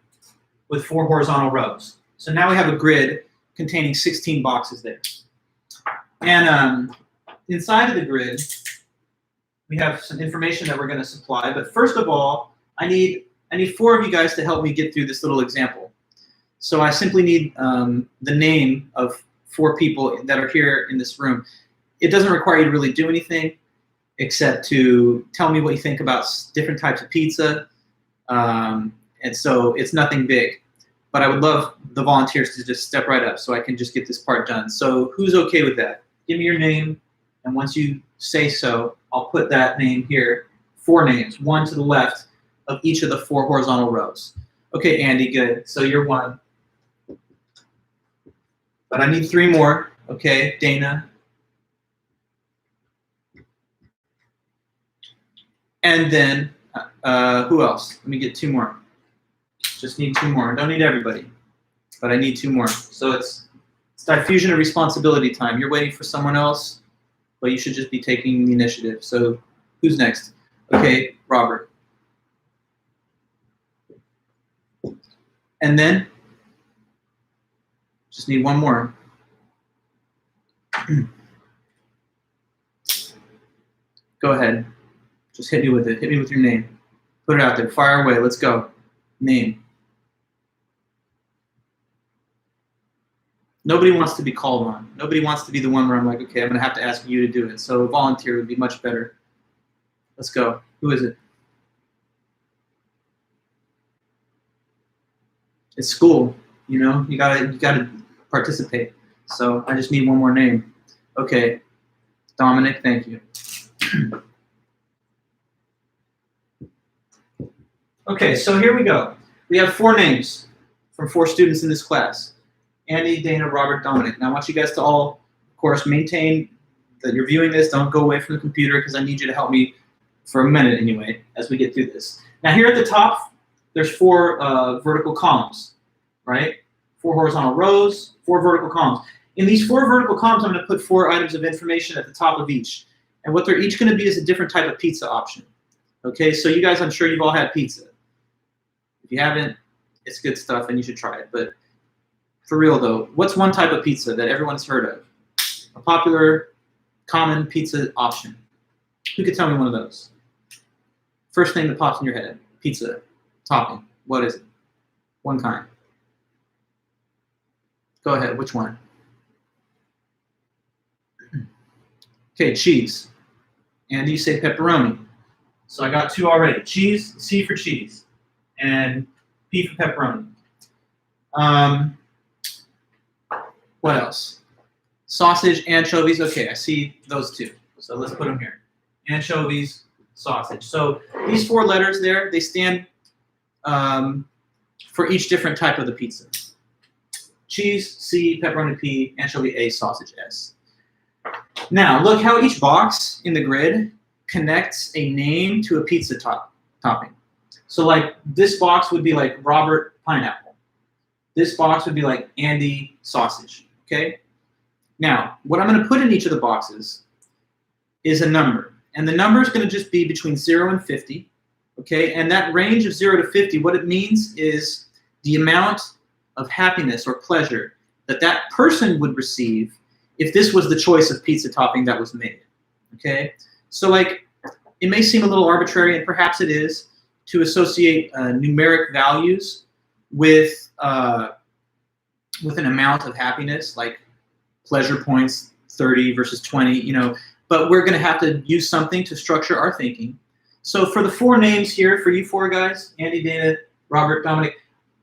with 4 horizontal rows. So now we have a grid containing 16 boxes there. And inside of the grid, we have some information that we're going to supply. But first of all, I need 4 of you guys to help me get through this little example. So I simply need the name of 4 people that are here in this room. It doesn't require you to really do anything except to tell me what you think about different types of pizza. And so it's nothing big. But I would love the volunteers to just step right up so I can just get this part done. So who's okay with that? Give me your name, and once you say so, I'll put that name here. 4 names, 1 to the left of each of the 4 horizontal rows. Okay, Andy, good. So you're 1. But I need 3 more. Okay, Dana. And then, who else? Let me get 2 more. Just need 2 more. I don't need everybody, but I need 2 more. So it's diffusion of responsibility time. You're waiting for someone else, but you should just be taking the initiative. So who's next? Okay, Robert. And then, just need 1 more. Go ahead. Just hit me with it. Hit me with your name. Put it out there. Fire away. Let's go. Name. Nobody wants to be called on. Nobody wants to be the one where I'm like, okay, I'm going to have to ask you to do it. So a volunteer would be much better. Let's go. Who is it? It's school. You know, you gotta participate. So I just need 1 more name. Okay, Dominic. Thank you. Okay, so here we go. We have 4 names from 4 students in this class. Andy, Dana, Robert, Dominic. Now I want you guys to all, of course, maintain that you're viewing this. Don't go away from the computer because I need you to help me for a minute anyway as we get through this. Now here at the top, there's 4 vertical columns, right? 4 horizontal rows, 4 vertical columns. In these 4 vertical columns, I'm going to put 4 items of information at the top of each. And what they're each going to be is a different type of pizza option. Okay, so you guys, I'm sure you've all had pizza. If you haven't, it's good stuff and you should try it. But for real though, what's one type of pizza that everyone's heard of? A popular, common pizza option. Who could tell me one of those? First thing that pops in your head, pizza, topping. What is it? One kind. Go ahead, which one? Okay, cheese. And you say pepperoni. So I got 2 already. Cheese, C for cheese, and P for pepperoni. What else? Sausage, anchovies. Okay, I see those 2. So let's put them here. Anchovies, sausage. So these 4 letters there, they stand for each different type of the pizza. Cheese, C, pepperoni, P, anchovy, A, sausage, S. Now, look how each box in the grid connects a name to a pizza topping. So like this box would be like Robert pineapple. This box would be like Andy sausage, okay? Now, what I'm going to put in each of the boxes is a number. And the number is going to just be between 0 and 50, okay? And that range of 0 to 50, what it means is the amount of happiness or pleasure that that person would receive if this was the choice of pizza topping that was made, okay? So like, it may seem a little arbitrary, and perhaps it is, to associate numeric values with an amount of happiness, like pleasure points, 30 versus 20, you know, but we're gonna have to use something to structure our thinking. So for the 4 names here, for you 4 guys, Andy, Dana, Robert, Dominic,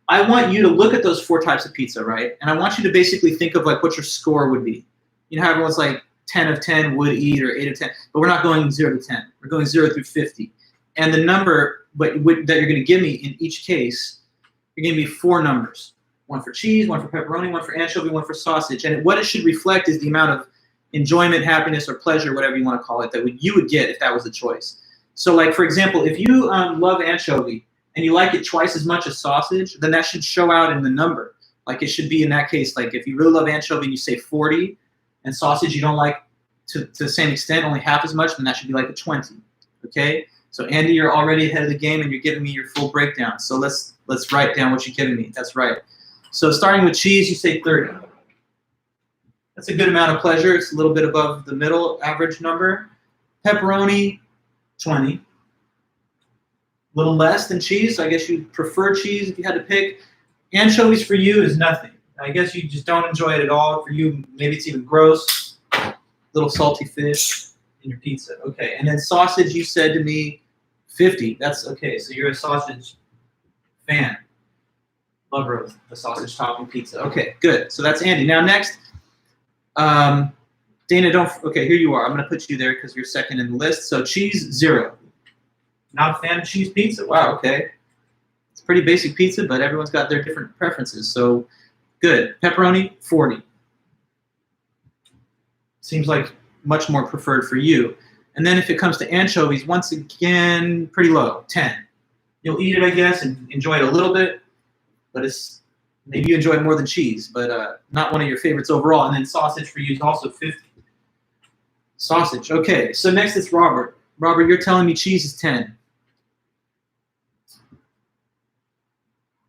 I want you to look at those 4 types of pizza, right? And I want you to basically think of like what your score would be. You know how everyone's like 10 of 10 would eat, or 8 of 10, but we're not going 0 to 10. We're going 0 through 50. And the number that you're gonna give me in each case, you're gonna give me 4 numbers. 1 for cheese, 1 for pepperoni, 1 for anchovy, 1 for sausage. And what it should reflect is the amount of enjoyment, happiness, or pleasure, whatever you want to call it, that you would get if that was the choice. So like, for example, if you love anchovy and you like it twice as much as sausage, then that should show out in the number. Like it should be in that case, like if you really love anchovy and you say 40, and sausage you don't like to the same extent, only half as much, then that should be like a 20, okay? So Andy, you're already ahead of the game and you're giving me your full breakdown. So let's write down what you're giving me. That's right. So starting with cheese, you say 30. That's a good amount of pleasure. It's a little bit above the middle average number. Pepperoni, 20. A little less than cheese. So I guess you'd prefer cheese if you had to pick. Anchovies for you is nothing. I guess you just don't enjoy it at all. For you, maybe it's even gross. Little salty fish in your pizza. Okay, and then sausage, you said to me 50. That's okay, so you're a sausage fan. Lover of the sausage topping pizza. Okay, good. So that's Andy. Now next, Dana, okay, here you are. I'm gonna put you there because you're second in the list. So cheese, 0. Not a fan of cheese pizza. Wow, okay. It's pretty basic pizza, but everyone's got their different preferences. So good. Pepperoni, 40. Seems like much more preferred for you. And then if it comes to anchovies, once again, pretty low, 10. You'll eat it, I guess, and enjoy it a little bit, but it's maybe you enjoy it more than cheese, but not one of your favorites overall. And then sausage for you is also 50. Sausage, okay. So next it's Robert. Robert, you're telling me cheese is 10.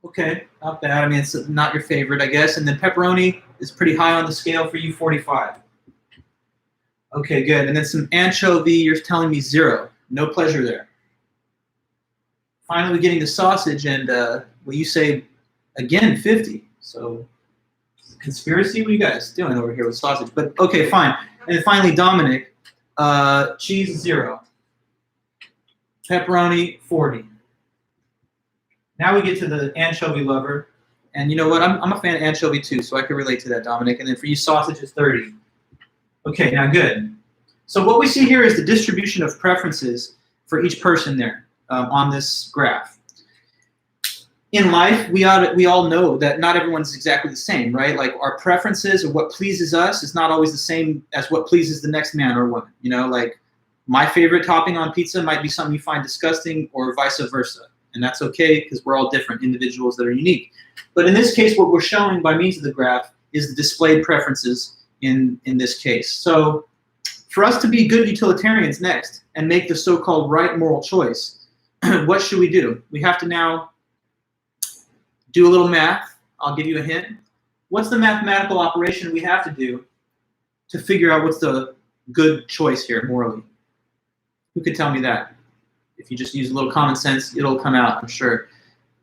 Okay, not bad. I mean, it's not your favorite, I guess. And then pepperoni is pretty high on the scale for you, 45. Okay, good. And then some anchovy, you're telling me 0. No pleasure there. Finally, getting the sausage, and well, you say, again, 50. So, conspiracy? What are you guys doing over here with sausage? But, okay, fine. And then finally, Dominic, cheese, 0. Pepperoni, 40. Now we get to the anchovy lover. And you know what? I'm a fan of anchovy too, so I can relate to that, Dominic. And then for you, sausage is 30. Okay, now good. So what we see here is the distribution of preferences for each person there on this graph. In life, we all know that not everyone's exactly the same, right? Like our preferences or what pleases us is not always the same as what pleases the next man or woman. You know, like my favorite topping on pizza might be something you find disgusting or vice versa. And that's okay because we're all different individuals that are unique. But in this case, what we're showing by means of the graph is the displayed preferences in this case. So for us to be good utilitarians next and make the so-called right moral choice, what should we do? We have to now do a little math. I'll give you a hint. What's the mathematical operation we have to do to figure out what's the good choice here morally? Who could tell me that? If you just use a little common sense, it'll come out, I'm sure.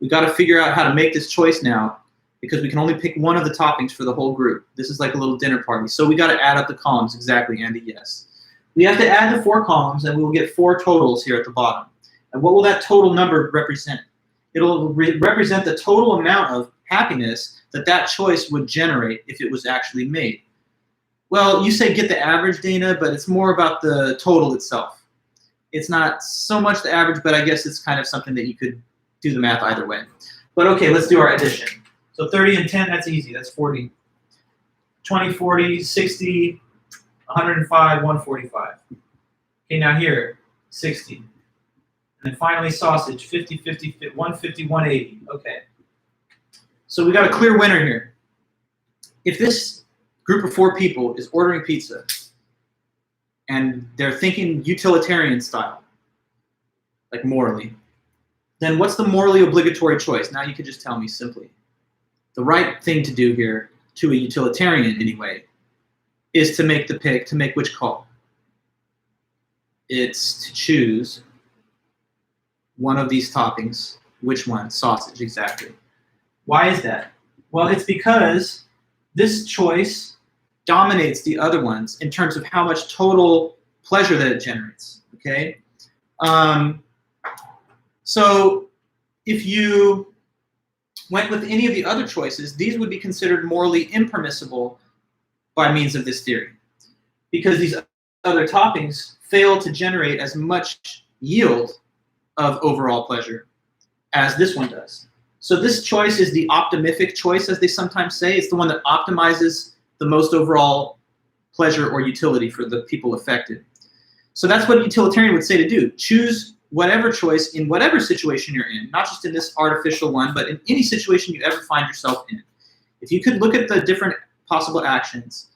We got to figure out how to make this choice now because we can only pick one of the toppings for the whole group. This is like a little dinner party. So we got to add up the columns. Exactly, Andy, yes. We have to add the 4 columns and we will get 4 totals here at the bottom. And what will that total number represent? It'll represent the total amount of happiness that that choice would generate if it was actually made. Well, you say get the average, Dana, but it's more about the total itself. It's not so much the average, but I guess it's kind of something that you could do the math either way. But okay, let's do our addition. So 30 and 10, that's easy. That's 40. 20, 40, 60, 105, 145. Okay, now here, 60. And then finally sausage, 50, 50, 150, 180. Okay. So we got a clear winner here. If this group of 4 people is ordering pizza, and they're thinking utilitarian style, like morally, then what's the morally obligatory choice? Now you could just tell me simply. The right thing to do here, to a utilitarian anyway, is to make the pick, to make which call? It's to choose one of these toppings. Which one? Sausage, exactly. Why is that? Well, it's because this choice dominates the other ones in terms of how much total pleasure that it generates, okay? So if you went with any of the other choices, these would be considered morally impermissible by means of this theory because these other toppings fail to generate as much yield of overall pleasure as this one does. So this choice is the optimific choice, as they sometimes say. It's the one that optimizes the most overall pleasure or utility for the people affected. So that's what a utilitarian would say to do. Choose whatever choice in whatever situation you're in, not just in this artificial one, but in any situation you ever find yourself in. If you could look at the different possible actions,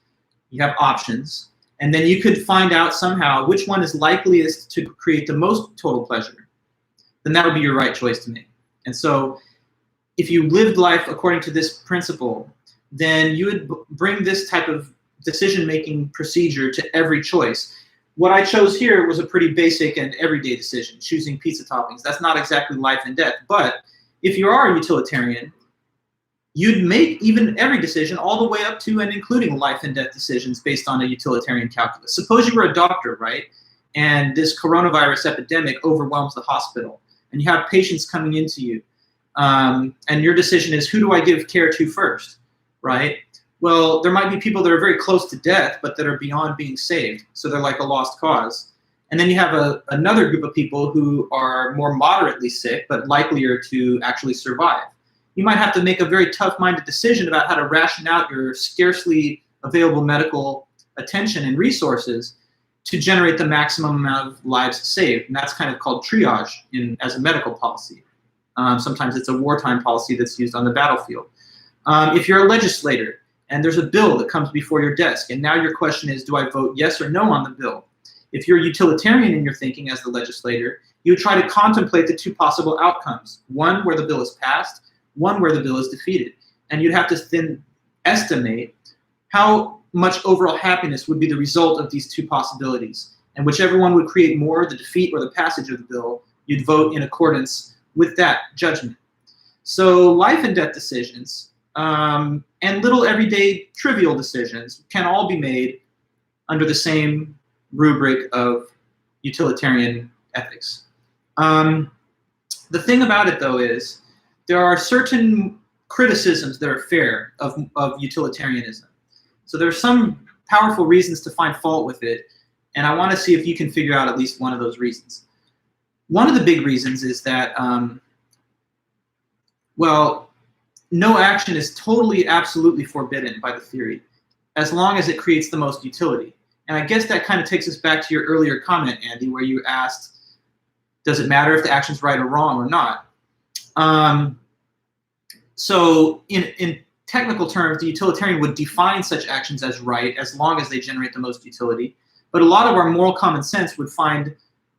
you have options, and then you could find out somehow which one is likeliest to create the most total pleasure, then that would be your right choice to make. And so if you lived life according to this principle, then you would bring this type of decision-making procedure to every choice. What I chose here was a pretty basic and everyday decision, choosing pizza toppings. That's not exactly life and death, but if you are a utilitarian, you'd make even every decision all the way up to and including life and death decisions based on a utilitarian calculus. Suppose you were a doctor, right? And this coronavirus epidemic overwhelms the hospital, and you have patients coming into you. And your decision is, who do I give care to first, right? Well, there might be people that are very close to death, but that are beyond being saved. So they're like a lost cause. And then you have another group of people who are more moderately sick, but likelier to actually survive. You might have to make a very tough-minded decision about how to ration out your scarcely available medical attention and resources to generate the maximum amount of lives saved. And that's kind of called triage as a medical policy. Sometimes it's a wartime policy that's used on the battlefield. If you're a legislator and there's a bill that comes before your desk, and now your question is, do I vote yes or no on the bill? If you're utilitarian in your thinking as the legislator, you would try to contemplate the two possible outcomes, one where the bill is passed, one where the bill is defeated. And you'd have to then estimate how much overall happiness would be the result of these two possibilities. And whichever one would create more, the defeat or the passage of the bill, you'd vote in accordance with that judgment. So life and death decisions and little everyday trivial decisions can all be made under the same rubric of utilitarian ethics. The thing about it, though, is there are certain criticisms that are fair of utilitarianism. So there are some powerful reasons to find fault with it, and I want to see if you can figure out at least one of those reasons. One of the big reasons is that, well, no action is totally, absolutely forbidden by the theory, as long as it creates the most utility. And I guess that kind of takes us back to your earlier comment, Andy, where you asked, does it matter if the action's right or wrong or not? So in technical terms, the utilitarian would define such actions as right as long as they generate the most utility. But a lot of our moral common sense would find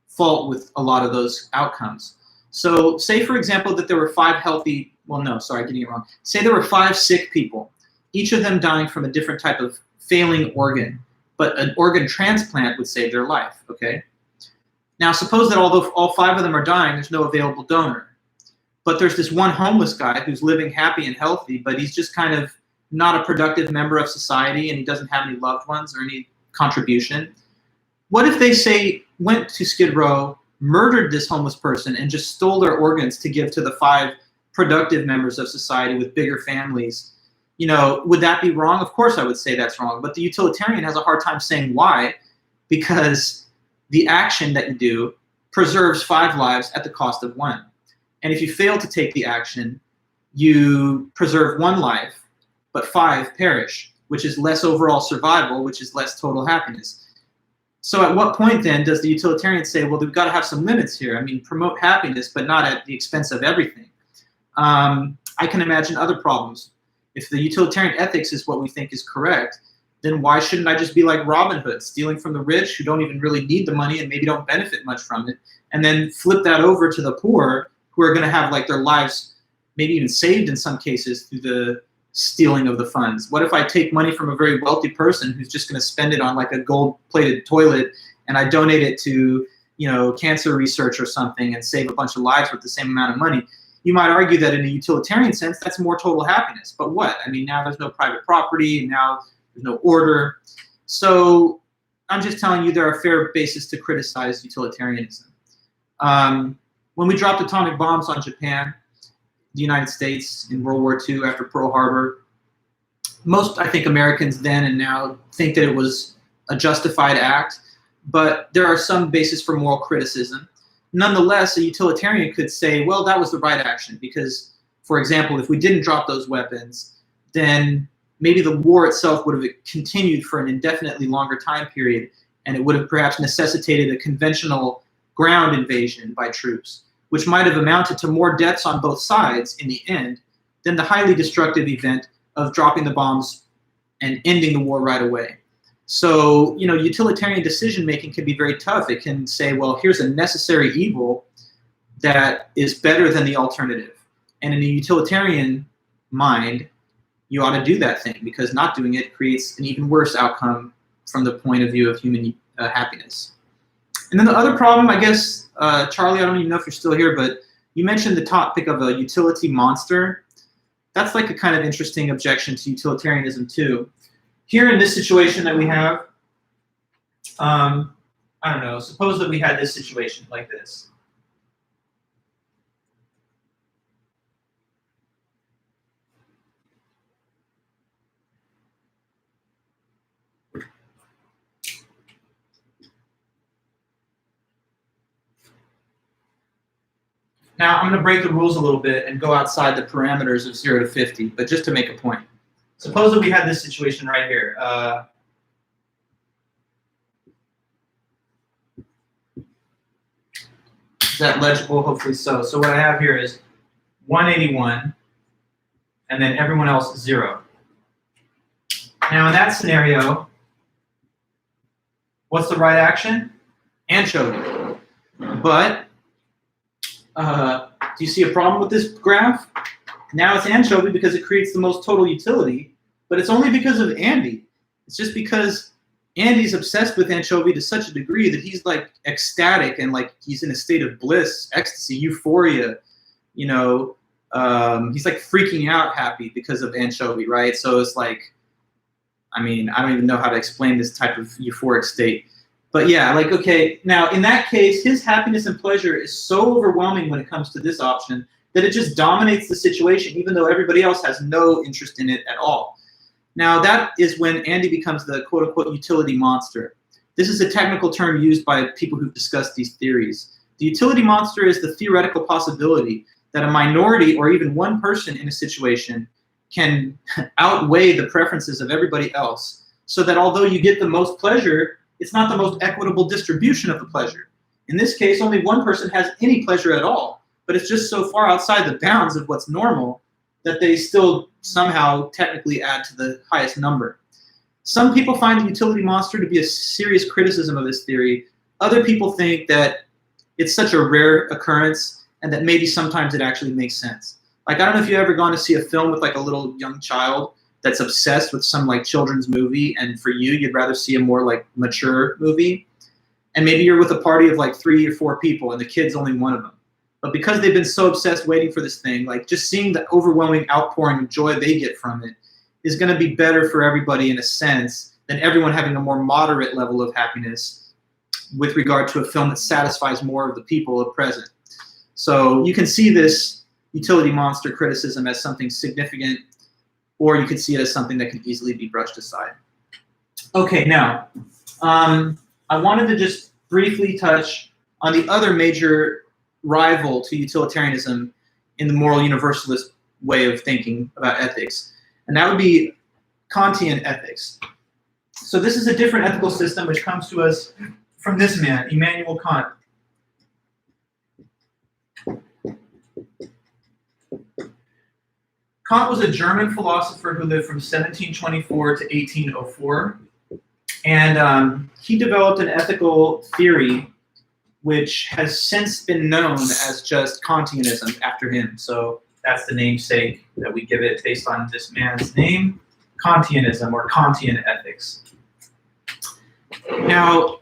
fault with a lot of those outcomes. So say, for example, that there were 5 healthy, well, no, sorry, getting it wrong. Say there were 5 sick people, each of them dying from a different type of failing organ, but an organ transplant would save their life, okay? Now, suppose that although all 5 of them are dying, there's no available donor. But there's this one homeless guy who's living happy and healthy, but he's just kind of not a productive member of society, and he doesn't have any loved ones or any contribution. What if they, say, went to Skid Row, murdered this homeless person, and just stole their organs to give to the 5 productive members of society with bigger families? You know, would that be wrong? Of course I would say that's wrong, but the utilitarian has a hard time saying why, because the action that you do preserves 5 lives at the cost of 1. And if you fail to take the action, you preserve 1 life, but 5 perish, which is less overall survival, which is less total happiness. So at what point then does the utilitarian say, well, we've got to have some limits here? I mean, promote happiness, but not at the expense of everything. I can imagine other problems. If the utilitarian ethics is what we think is correct, then why shouldn't I just be like Robin Hood, stealing from the rich who don't even really need the money and maybe don't benefit much from it, and then flip that over to the poor who are going to have like their lives maybe even saved in some cases through the stealing of the funds? What if I take money from a very wealthy person who's just going to spend it on like a gold-plated toilet, and I donate it to, you know, cancer research or something and save a bunch of lives with the same amount of money? You might argue that in a utilitarian sense, that's more total happiness. But what? I mean, now there's no private property, and now there's no order. So I'm just telling you there are fair bases to criticize utilitarianism. When we dropped atomic bombs on Japan, the United States in World War II after Pearl Harbor, most, I think, Americans then and now think that it was a justified act, but there are some bases for moral criticism. Nonetheless, a utilitarian could say, well, that was the right action because, for example, if we didn't drop those weapons, then maybe the war itself would have continued for an indefinitely longer time period, and it would have perhaps necessitated a conventional ground invasion by troops, which might have amounted to more deaths on both sides in the end than the highly destructive event of dropping the bombs and ending the war right away. So, you know, utilitarian decision-making can be very tough. It can say, well, here's a necessary evil that is better than the alternative. And in a utilitarian mind, you ought to do that thing, because not doing it creates an even worse outcome from the point of view of human happiness. And then the other problem, I guess, Charlie, I don't even know if you're still here, but you mentioned the topic of a utility monster. That's like a kind of interesting objection to utilitarianism too. Here in this situation that we have, I don't know, suppose that we had this situation like this. Now, I'm going to break the rules a little bit and go outside the parameters of 0 to 50, but just to make a point. Suppose that we had this situation right here. Is that legible? Hopefully so. So what I have here is 181, and then everyone else is 0. Now, in that scenario, what's the right action? Anchovy. But do you see a problem with this graph? Now it's anchovy because it creates the most total utility, but it's only because of Andy. It's just because Andy's obsessed with anchovy to such a degree that he's like ecstatic and like he's in a state of bliss, ecstasy, euphoria. You know, he's like freaking out happy because of anchovy, right? So it's like, I mean, I don't even know how to explain this type of euphoric state. But yeah, like, okay, now in that case, his happiness and pleasure is so overwhelming when it comes to this option that it just dominates the situation, even though everybody else has no interest in it at all. Now that is when Andy becomes the quote-unquote utility monster. This is a technical term used by people who've discussed these theories. The utility monster is the theoretical possibility that a minority or even one person in a situation can outweigh the preferences of everybody else, so that although you get the most pleasure, it's not the most equitable distribution of the pleasure. In this case, only one person has any pleasure at all, but it's just so far outside the bounds of what's normal that they still somehow technically add to the highest number. Some people find the utility monster to be a serious criticism of this theory. Other people think that it's such a rare occurrence and that maybe sometimes it actually makes sense. Like, I don't know if you've ever gone to see a film with like a little young child that's obsessed with some like children's movie, and for you, you'd rather see a more like mature movie. And maybe you're with a party of like 3 or 4 people and the kid's only one of them. But because they've been so obsessed waiting for this thing, like just seeing the overwhelming outpouring of joy they get from it is going to be better for everybody in a sense than everyone having a more moderate level of happiness with regard to a film that satisfies more of the people present. So you can see this utility monster criticism as something significant, or you could see it as something that can easily be brushed aside. Okay, now, I wanted to just briefly touch on the other major rival to utilitarianism in the moral universalist way of thinking about ethics, and that would be Kantian ethics. So this is a different ethical system which comes to us from this man, Immanuel Kant. Kant was a German philosopher who lived from 1724 to 1804, and he developed an ethical theory which has since been known as just Kantianism after him. So that's the namesake that we give it based on this man's name, Kantianism or Kantian ethics. Now,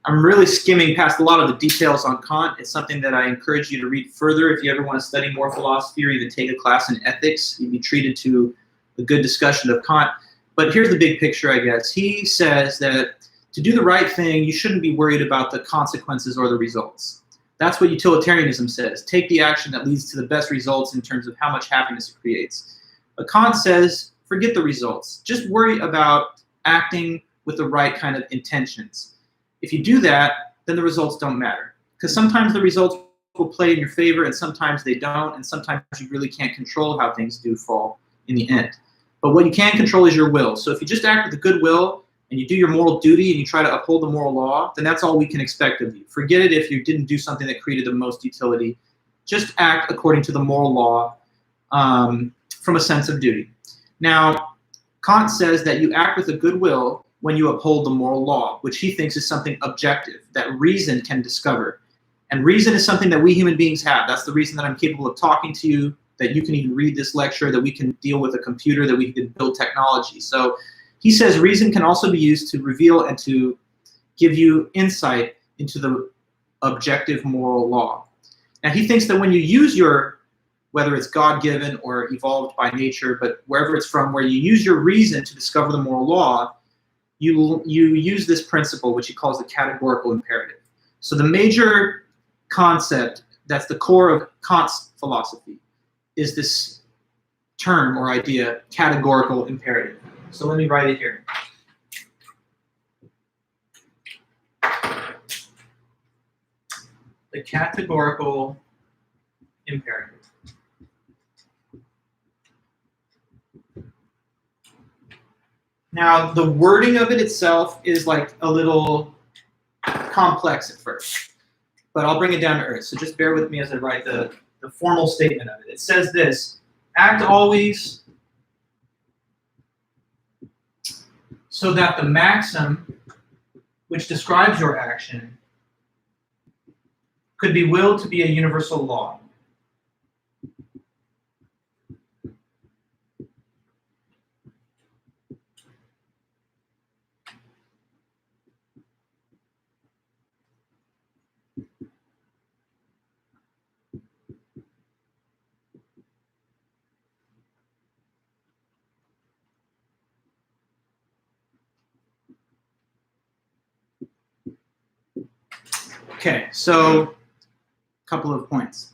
I'm really skimming past a lot of the details on Kant. It's something that I encourage you to read further if you ever want to study more philosophy or even take a class in ethics. You'd be treated to a good discussion of Kant. But here's the big picture, I guess. He says that to do the right thing, you shouldn't be worried about the consequences or the results. That's what utilitarianism says. Take the action that leads to the best results in terms of how much happiness it creates. But Kant says, forget the results. Just worry about acting with the right kind of intentions. If you do that, then the results don't matter. Because sometimes the results will play in your favor and sometimes they don't, and sometimes you really can't control how things do fall in the end. But what you can control is your will. So if you just act with a good will and you do your moral duty and you try to uphold the moral law, then that's all we can expect of you. Forget it if you didn't do something that created the most utility. Just act according to the moral law from a sense of duty. Now, Kant says that you act with a good will when you uphold the moral law, which he thinks is something objective, that reason can discover. And reason is something that we human beings have. That's the reason that I'm capable of talking to you, that you can even read this lecture, that we can deal with a computer, that we can build technology. So he says reason can also be used to reveal and to give you insight into the objective moral law. Now he thinks that when you use your, whether it's God-given or evolved by nature, but wherever it's from, where you use your reason to discover the moral law, you use this principle, which he calls the categorical imperative. So the major concept that's the core of Kant's philosophy is this term or idea, categorical imperative. So let me write it here. The categorical imperative. Now, the wording of it itself is like a little complex at first, but I'll bring it down to earth. So just bear with me as I write the formal statement of it. It says this: act always so that the maxim which describes your action could be willed to be a universal law. Okay, so a couple of points.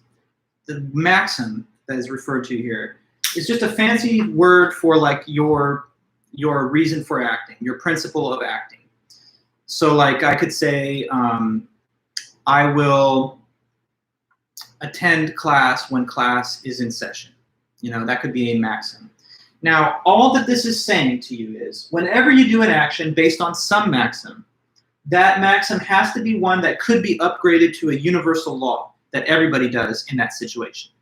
The maxim that is referred to here is just a fancy word for like your reason for acting, your principle of acting. So like I could say, I will attend class when class is in session. You know, that could be a maxim. Now, all that this is saying to you is whenever you do an action based on some maxim, that maxim has to be one that could be upgraded to a universal law that everybody does in that situation.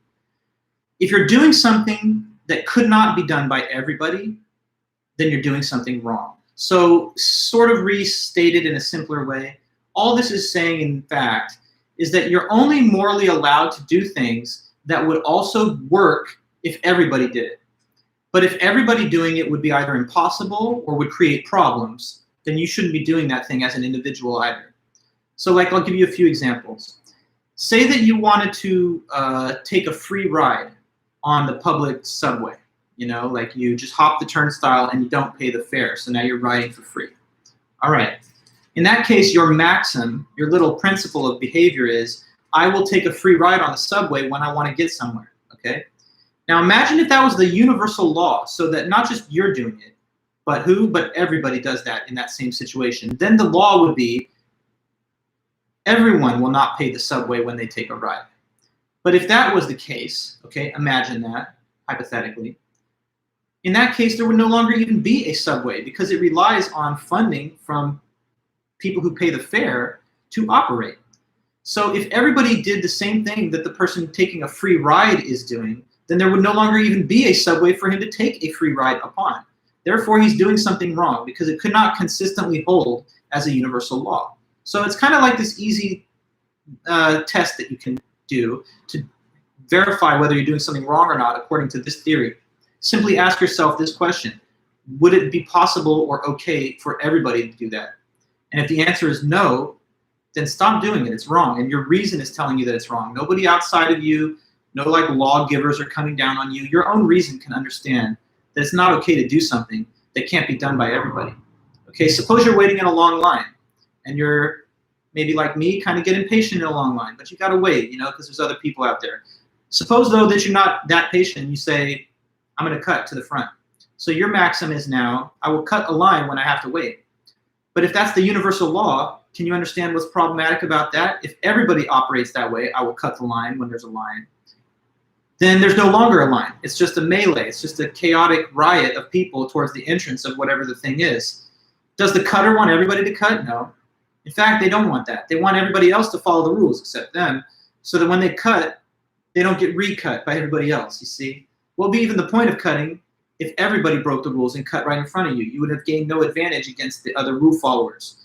If you're doing something that could not be done by everybody, then you're doing something wrong. So sort of restated in a simpler way, all this is saying, in fact, is that you're only morally allowed to do things that would also work if everybody did it. But if everybody doing it would be either impossible or would create problems, then you shouldn't be doing that thing as an individual either. So like, I'll give you a few examples. Say that you wanted to take a free ride on the public subway. You know, like you just hop the turnstile and you don't pay the fare, so now you're riding for free. All right. In that case, your maxim, your little principle of behavior is, I will take a free ride on the subway when I want to get somewhere, okay? Now imagine if that was the universal law, so that not just you're doing it, but everybody does that in that same situation. Then the law would be, everyone will not pay the subway when they take a ride. But if that was the case, okay, imagine that, hypothetically, in that case, there would no longer even be a subway because it relies on funding from people who pay the fare to operate. So if everybody did the same thing that the person taking a free ride is doing, then there would no longer even be a subway for him to take a free ride upon. Therefore, he's doing something wrong because it could not consistently hold as a universal law. So it's kind of like this easy test that you can do to verify whether you're doing something wrong or not according to this theory. Simply ask yourself this question: would it be possible or okay for everybody to do that? And if the answer is no, then stop doing it. It's wrong. And your reason is telling you that it's wrong. Nobody outside of you, no like lawgivers are coming down on you. Your own reason can understand that it's not okay to do something that can't be done by everybody. Okay, suppose you're waiting in a long line and you're maybe like me, kind of get impatient in a long line, but you gotta wait, you know, because there's other people out there. Suppose though that you're not that patient and you say, I'm gonna cut to the front. So your maxim is now, I will cut a line when I have to wait. But if that's the universal law, can you understand what's problematic about that? If everybody operates that way, I will cut the line when there's a line, then there's no longer a line. It's just a melee. It's just a chaotic riot of people towards the entrance of whatever the thing is. Does the cutter want everybody to cut? No. In fact, they don't want that. They want everybody else to follow the rules except them, so that when they cut, they don't get recut by everybody else, you see? What would be even the point of cutting if everybody broke the rules and cut right in front of you? You would have gained no advantage against the other rule followers.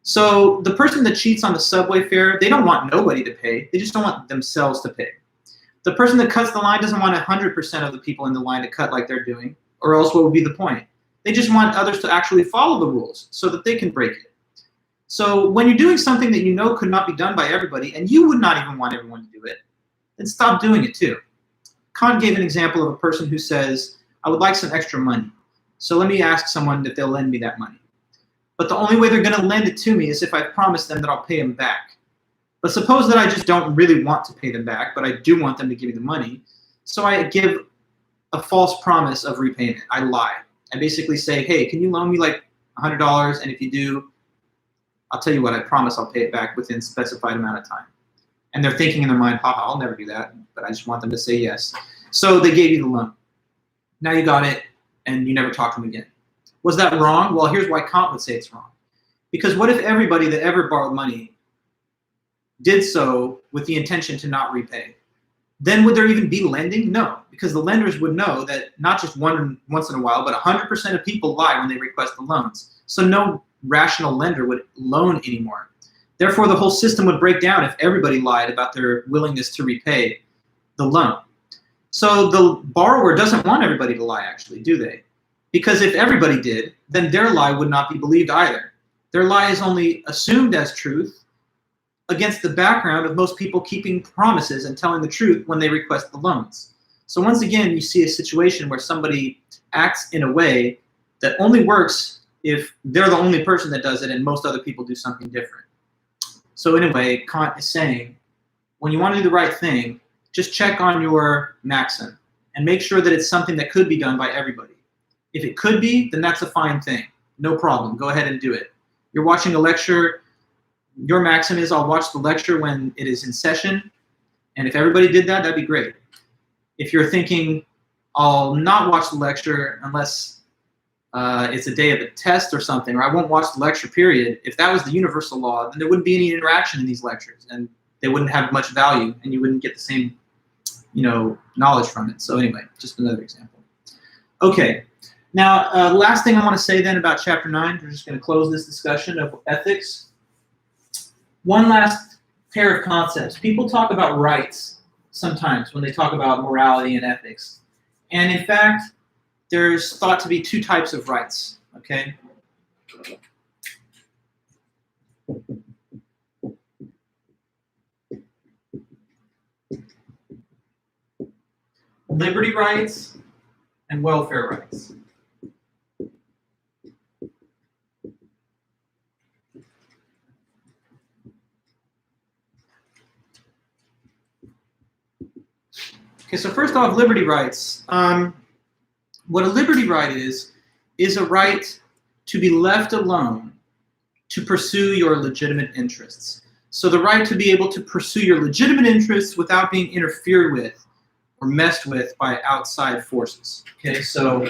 So the person that cheats on the subway fare, they don't want nobody to pay. They just don't want themselves to pay. The person that cuts the line doesn't want 100% of the people in the line to cut like they're doing, or else what would be the point? They just want others to actually follow the rules so that they can break it. So when you're doing something that you know could not be done by everybody, and you would not even want everyone to do it, then stop doing it too. Kant gave an example of a person who says, I would like some extra money, so let me ask someone if they'll lend me that money. But the only way they're going to lend it to me is if I promise them that I'll pay them back. But suppose that I just don't really want to pay them back, but I do want them to give me the money. So I give a false promise of repayment. I lie. I basically say, hey, can you loan me like $100? And if you do, I'll tell you what, I promise I'll pay it back within a specified amount of time. And they're thinking in their mind, haha, I'll never do that. But I just want them to say yes. So they gave you the loan. Now you got it, and you never talk to them again. Was that wrong? Well, here's why Kant would say it's wrong. Because what if everybody that ever borrowed money did so with the intention to not repay? Then would there even be lending? No, because the lenders would know that not just once in a while, but 100% of people lie when they request the loans. So no rational lender would loan anymore. Therefore, the whole system would break down if everybody lied about their willingness to repay the loan. So the borrower doesn't want everybody to lie, actually, do they? Because if everybody did, then their lie would not be believed either. Their lie is only assumed as truth against the background of most people keeping promises and telling the truth when they request the loans. So once again, you see a situation where somebody acts in a way that only works if they're the only person that does it and most other people do something different. So anyway, Kant is saying, when you want to do the right thing, just check on your maxim and make sure that it's something that could be done by everybody. If it could be, then that's a fine thing. No problem. Go ahead and do it. You're watching a lecture. Your maxim is, I'll watch the lecture when it is in session. And if everybody did that, that'd be great. If you're thinking, I'll not watch the lecture unless it's a day of a test or something, or I won't watch the lecture, period. If that was the universal law, then there wouldn't be any interaction in these lectures, and they wouldn't have much value, and you wouldn't get the same, knowledge from it. So anyway, just another example. Okay. Now, last thing I want to say then about Chapter 9, we're just going to close this discussion of ethics. One last pair of concepts. People talk about rights sometimes when they talk about morality and ethics. And in fact, there's thought to be two types of rights, okay? Liberty rights and welfare rights. Okay, so first off, liberty rights. What a liberty right is a right to be left alone to pursue your legitimate interests. So the right to be able to pursue your legitimate interests without being interfered with or messed with by outside forces. Okay, so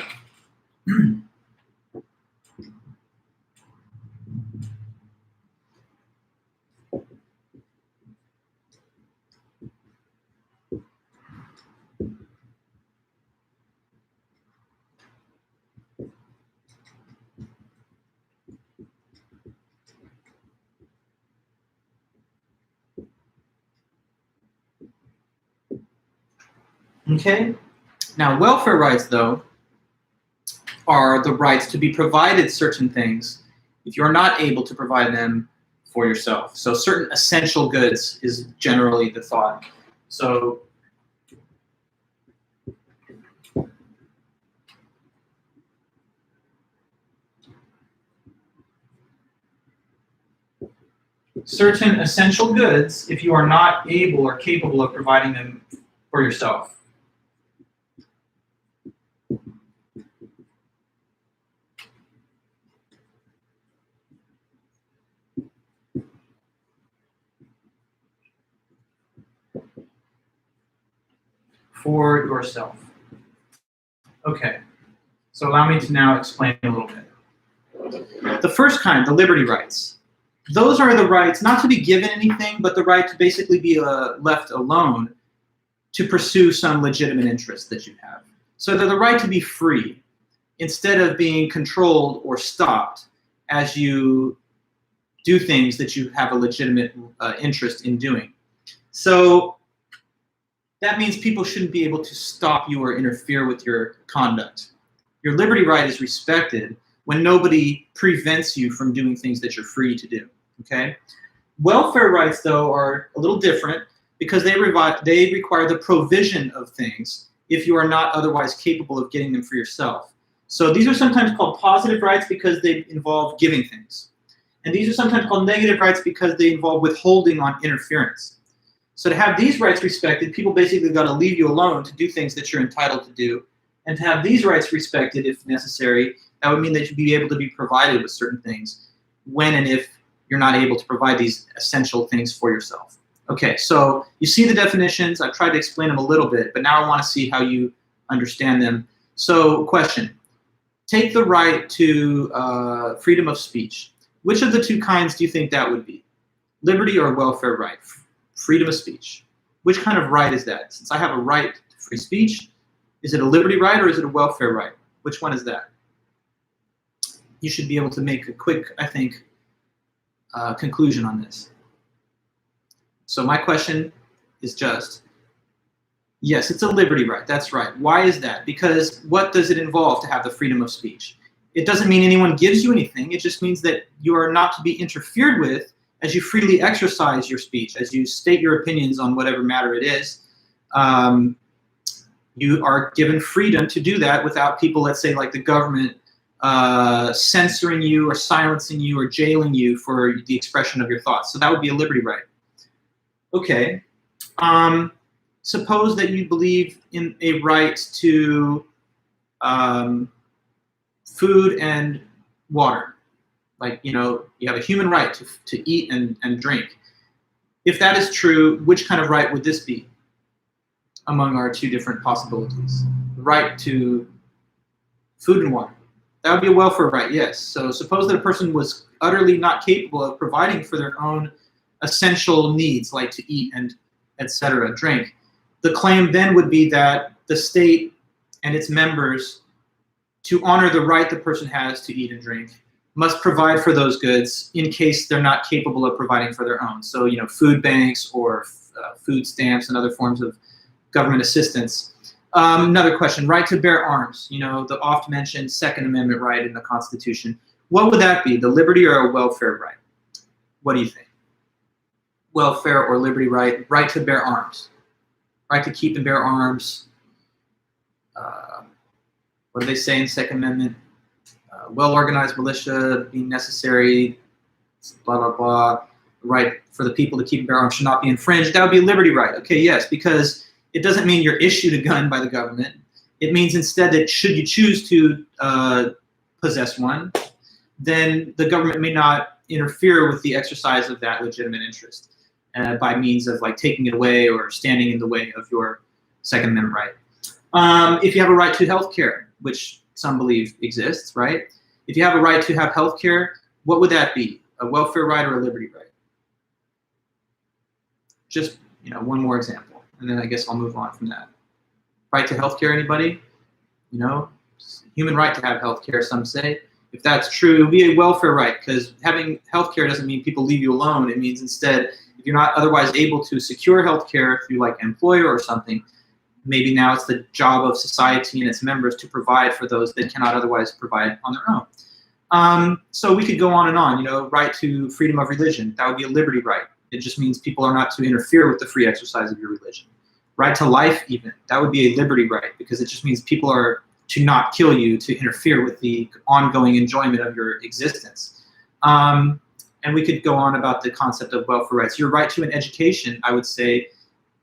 okay. Now, welfare rights, though, are the rights to be provided certain things if you're not able to provide them for yourself. So certain essential goods is generally the thought. So certain essential goods if you are not able or capable of providing them for yourself. For yourself. Okay, so allow me to now explain a little bit. The first kind, the liberty rights. Those are the rights not to be given anything, but the right to basically be left alone to pursue some legitimate interest that you have. So they're the right to be free instead of being controlled or stopped as you do things that you have a legitimate interest in doing. So that means people shouldn't be able to stop you or interfere with your conduct. Your liberty right is respected when nobody prevents you from doing things that you're free to do, okay? Welfare rights, though, are a little different because they require the provision of things if you are not otherwise capable of getting them for yourself. So these are sometimes called positive rights because they involve giving things. And these are sometimes called negative rights because they involve withholding on interference. So to have these rights respected, people basically got to leave you alone to do things that you're entitled to do. And to have these rights respected, if necessary, that would mean that you'd be able to be provided with certain things when and if you're not able to provide these essential things for yourself. Okay, so you see the definitions. I've tried to explain them a little bit, but now I want to see how you understand them. So question, take the right to freedom of speech. Which of the two kinds do you think that would be? Liberty or welfare right? Freedom of speech. Which kind of right is that? Since I have a right to free speech, is it a liberty right or is it a welfare right? Which one is that? You should be able to make a quick, I think, conclusion on this. So my question is just, yes, it's a liberty right. That's right. Why is that? Because what does it involve to have the freedom of speech? It doesn't mean anyone gives you anything. It just means that you are not to be interfered with as you freely exercise your speech, as you state your opinions on whatever matter it is. You are given freedom to do that without people, let's say, like the government, censoring you or silencing you or jailing you for the expression of your thoughts. So that would be a liberty right. Okay. Suppose that you believe in a right to food and water. Like, you know, you have a human right to eat and drink. If that is true, which kind of right would this be among our two different possibilities? The right to food and water. That would be a welfare right, yes. So suppose that a person was utterly not capable of providing for their own essential needs, like to eat and etc., drink. The claim then would be that the state and its members, to honor the right the person has to eat and drink, must provide for those goods in case they're not capable of providing for their own. So, you know, food banks or food stamps and other forms of government assistance. Another question, right to bear arms, you know, the oft mentioned Second Amendment right in the Constitution. What would that be, the liberty or a welfare right? What do you think? Welfare or liberty right, right to bear arms, right to keep and bear arms. What do they say in Second Amendment? Well-organized militia being necessary, blah, blah, blah. Right for the people to keep and bear arms should not be infringed. That would be a liberty right. Okay, yes, because it doesn't mean you're issued a gun by the government. It means instead that should you choose to possess one, then the government may not interfere with the exercise of that legitimate interest by means of like taking it away or standing in the way of your Second Amendment right. If you have a right to health care, which some believe exists, right? If you have a right to have health care, what would that be? A welfare right or a liberty right? Just, you know, one more example, and then I guess I'll move on from that. Right to health care, anybody? You know, human right to have health care, some say. If that's true, it would be a welfare right, because having health care doesn't mean people leave you alone. It means instead, if you're not otherwise able to secure health care through like an employer or something, maybe now it's the job of society and its members to provide for those that cannot otherwise provide on their own. So we could go on and on, you know, right to freedom of religion. That would be a liberty right. It just means people are not to interfere with the free exercise of your religion. Right to life even, that would be a liberty right, because it just means people are to not kill you, to interfere with the ongoing enjoyment of your existence. And we could go on about the concept of welfare rights. Your right to an education, I would say,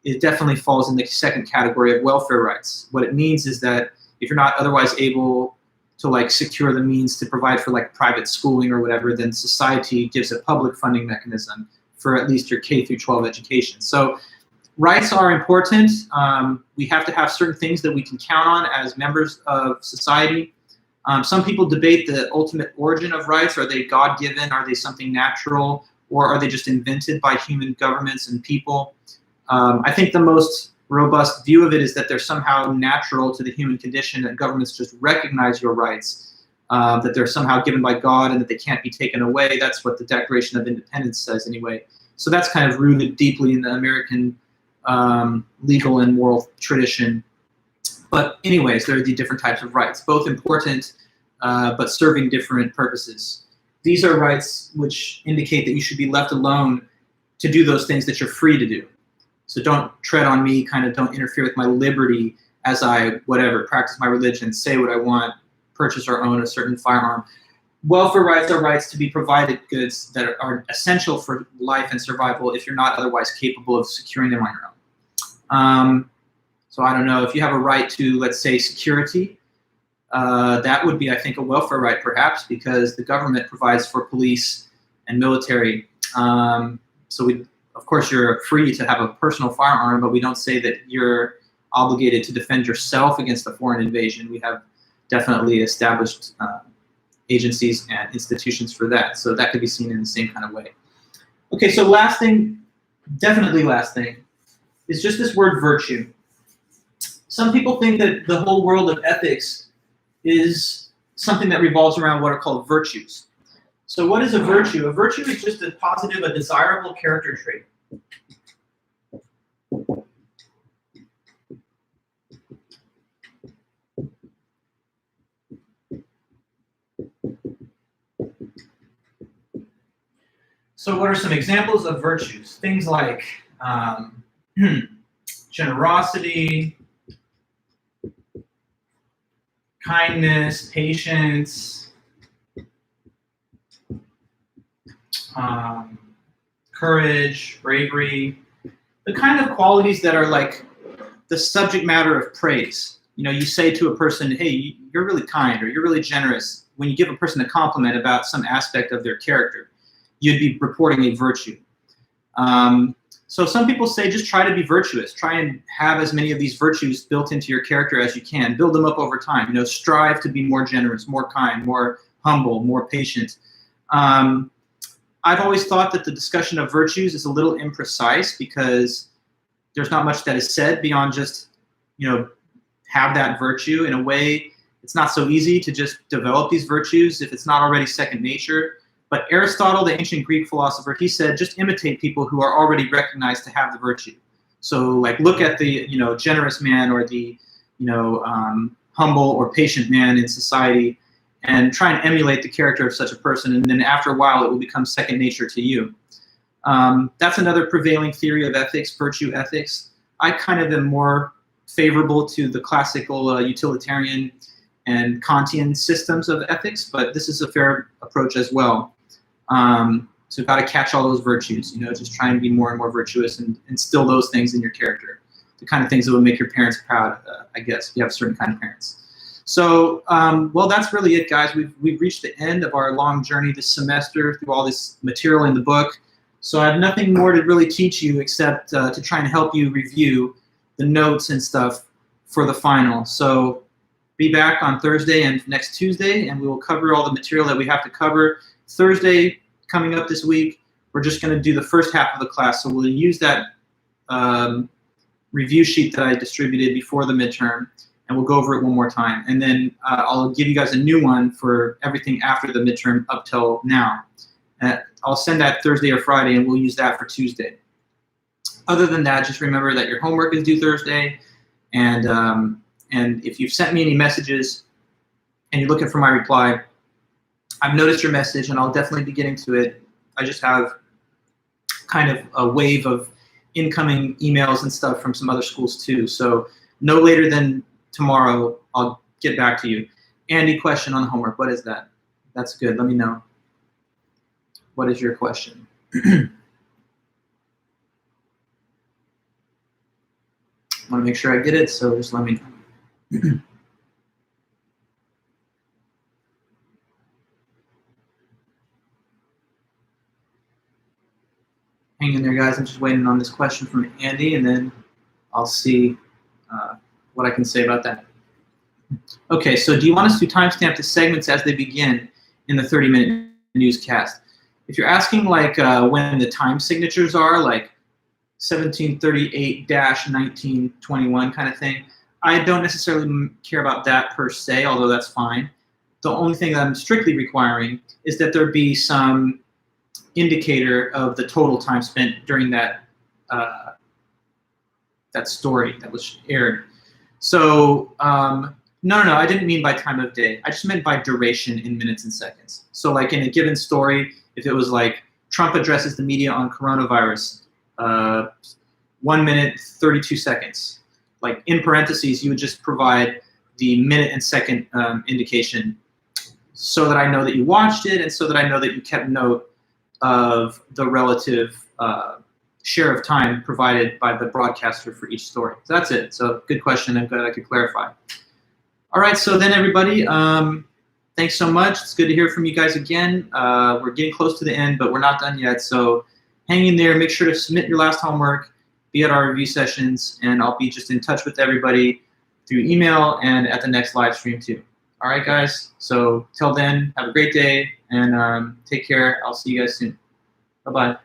it definitely falls in the second category of welfare rights. What it means is that if you're not otherwise able to like secure the means to provide for like private schooling or whatever, then society gives a public funding mechanism for at least your K through 12 education. So rights are important. We have to have certain things that we can count on as members of society. Some people debate the ultimate origin of rights. Are they God-given? Are they something natural? Or are they just invented by human governments and people? I think the most robust view of it is that they're somehow natural to the human condition, that governments just recognize your rights, that they're somehow given by God and that they can't be taken away. That's what the Declaration of Independence says anyway. So that's kind of rooted deeply in the American legal and moral tradition. But anyways, there are the different types of rights, both important but serving different purposes. These are rights which indicate that you should be left alone to do those things that you're free to do. So don't tread on me, kind of don't interfere with my liberty as I, whatever, practice my religion, say what I want, purchase or own a certain firearm. Welfare rights are rights to be provided goods that are essential for life and survival if you're not otherwise capable of securing them on your own. So I don't know, if you have a right to, let's say, security, that would be, I think, a welfare right perhaps, because the government provides for police and military. So of course you're free to have a personal firearm, but we don't say that you're obligated to defend yourself against a foreign invasion. We have definitely established agencies and institutions for that. So that could be seen in the same kind of way. Okay, so last thing, definitely last thing, is just this word virtue. Some people think that the whole world of ethics is something that revolves around what are called virtues. So what is a virtue? A virtue is just a positive, a desirable character trait. So what are some examples of virtues? Things like generosity, kindness, patience, courage, bravery, the kind of qualities that are like the subject matter of praise. You know, you say to a person, hey, you're really kind, or you're really generous. When you give a person a compliment about some aspect of their character, you'd be reporting a virtue. So some people say just try to be virtuous. Try and have as many of these virtues built into your character as you can. Build them up over time. You know, strive to be more generous, more kind, more humble, more patient. I've always thought that the discussion of virtues is a little imprecise because there's not much that is said beyond just, you know, have that virtue. In a way, it's not so easy to just develop these virtues if it's not already second nature. But Aristotle, the ancient Greek philosopher, he said, just imitate people who are already recognized to have the virtue. So, like, look at the, you know, generous man or the, you know, humble or patient man in society, and try and emulate the character of such a person. And then after a while, it will become second nature to you. That's another prevailing theory of ethics, virtue ethics. I kind of am more favorable to the classical utilitarian and Kantian systems of ethics, but this is a fair approach as well. So you've got to catch all those virtues, you know, just try and be more and more virtuous and instill those things in your character. The kind of things that will make your parents proud, I guess, if you have certain kind of parents. So, well, that's really it, guys. We've reached the end of our long journey this semester through all this material in the book. So I have nothing more to really teach you except to try and help you review the notes and stuff for the final. So be back on Thursday and next Tuesday, and we will cover all the material that we have to cover. Thursday, coming up this week, we're just going to do the first half of the class. So we'll use that review sheet that I distributed before the midterm, and we'll go over it one more time. And then I'll give you guys a new one for everything after the midterm up till now. I'll send that Thursday or Friday, and we'll use that for Tuesday. Other than that, just remember that your homework is due Thursday, and if you've sent me any messages and you're looking for my reply, I've noticed your message, and I'll definitely be getting to it. I just have kind of a wave of incoming emails and stuff from some other schools too. So no later than tomorrow, I'll get back to you. Andy, question on the homework. What is that? That's good. Let me know. What is your question? I want to make sure I get it, so just let me know. Hang in there, guys. I'm just waiting on this question from Andy, and then I'll see what I can say about that. Okay, so do you want us to timestamp the segments as they begin in the 30-minute newscast? If you're asking like when the time signatures are, like 1738-1921 kind of thing, I don't necessarily care about that per se, although that's fine. The only thing that I'm strictly requiring is that there be some indicator of the total time spent during that that story that was aired. So no, I didn't mean by time of day. I just meant by duration in minutes and seconds. So like in a given story, if it was like Trump addresses the media on coronavirus, 1 minute, 32 seconds. Like in parentheses, you would just provide the minute and second indication so that I know that you watched it and so that I know that you kept note of the relative share of time provided by the broadcaster for each story. So that's it. So good question. I'm glad I could clarify. All right, so then everybody, thanks so much. It's good to hear from you guys again. We're getting close to the end, but we're not done yet. So hang in there. Make sure to submit your last homework, be at our review sessions, and I'll be just in touch with everybody through email and at the next live stream too. All right, guys. So till then, have a great day and take care. I'll see you guys soon. Bye-bye.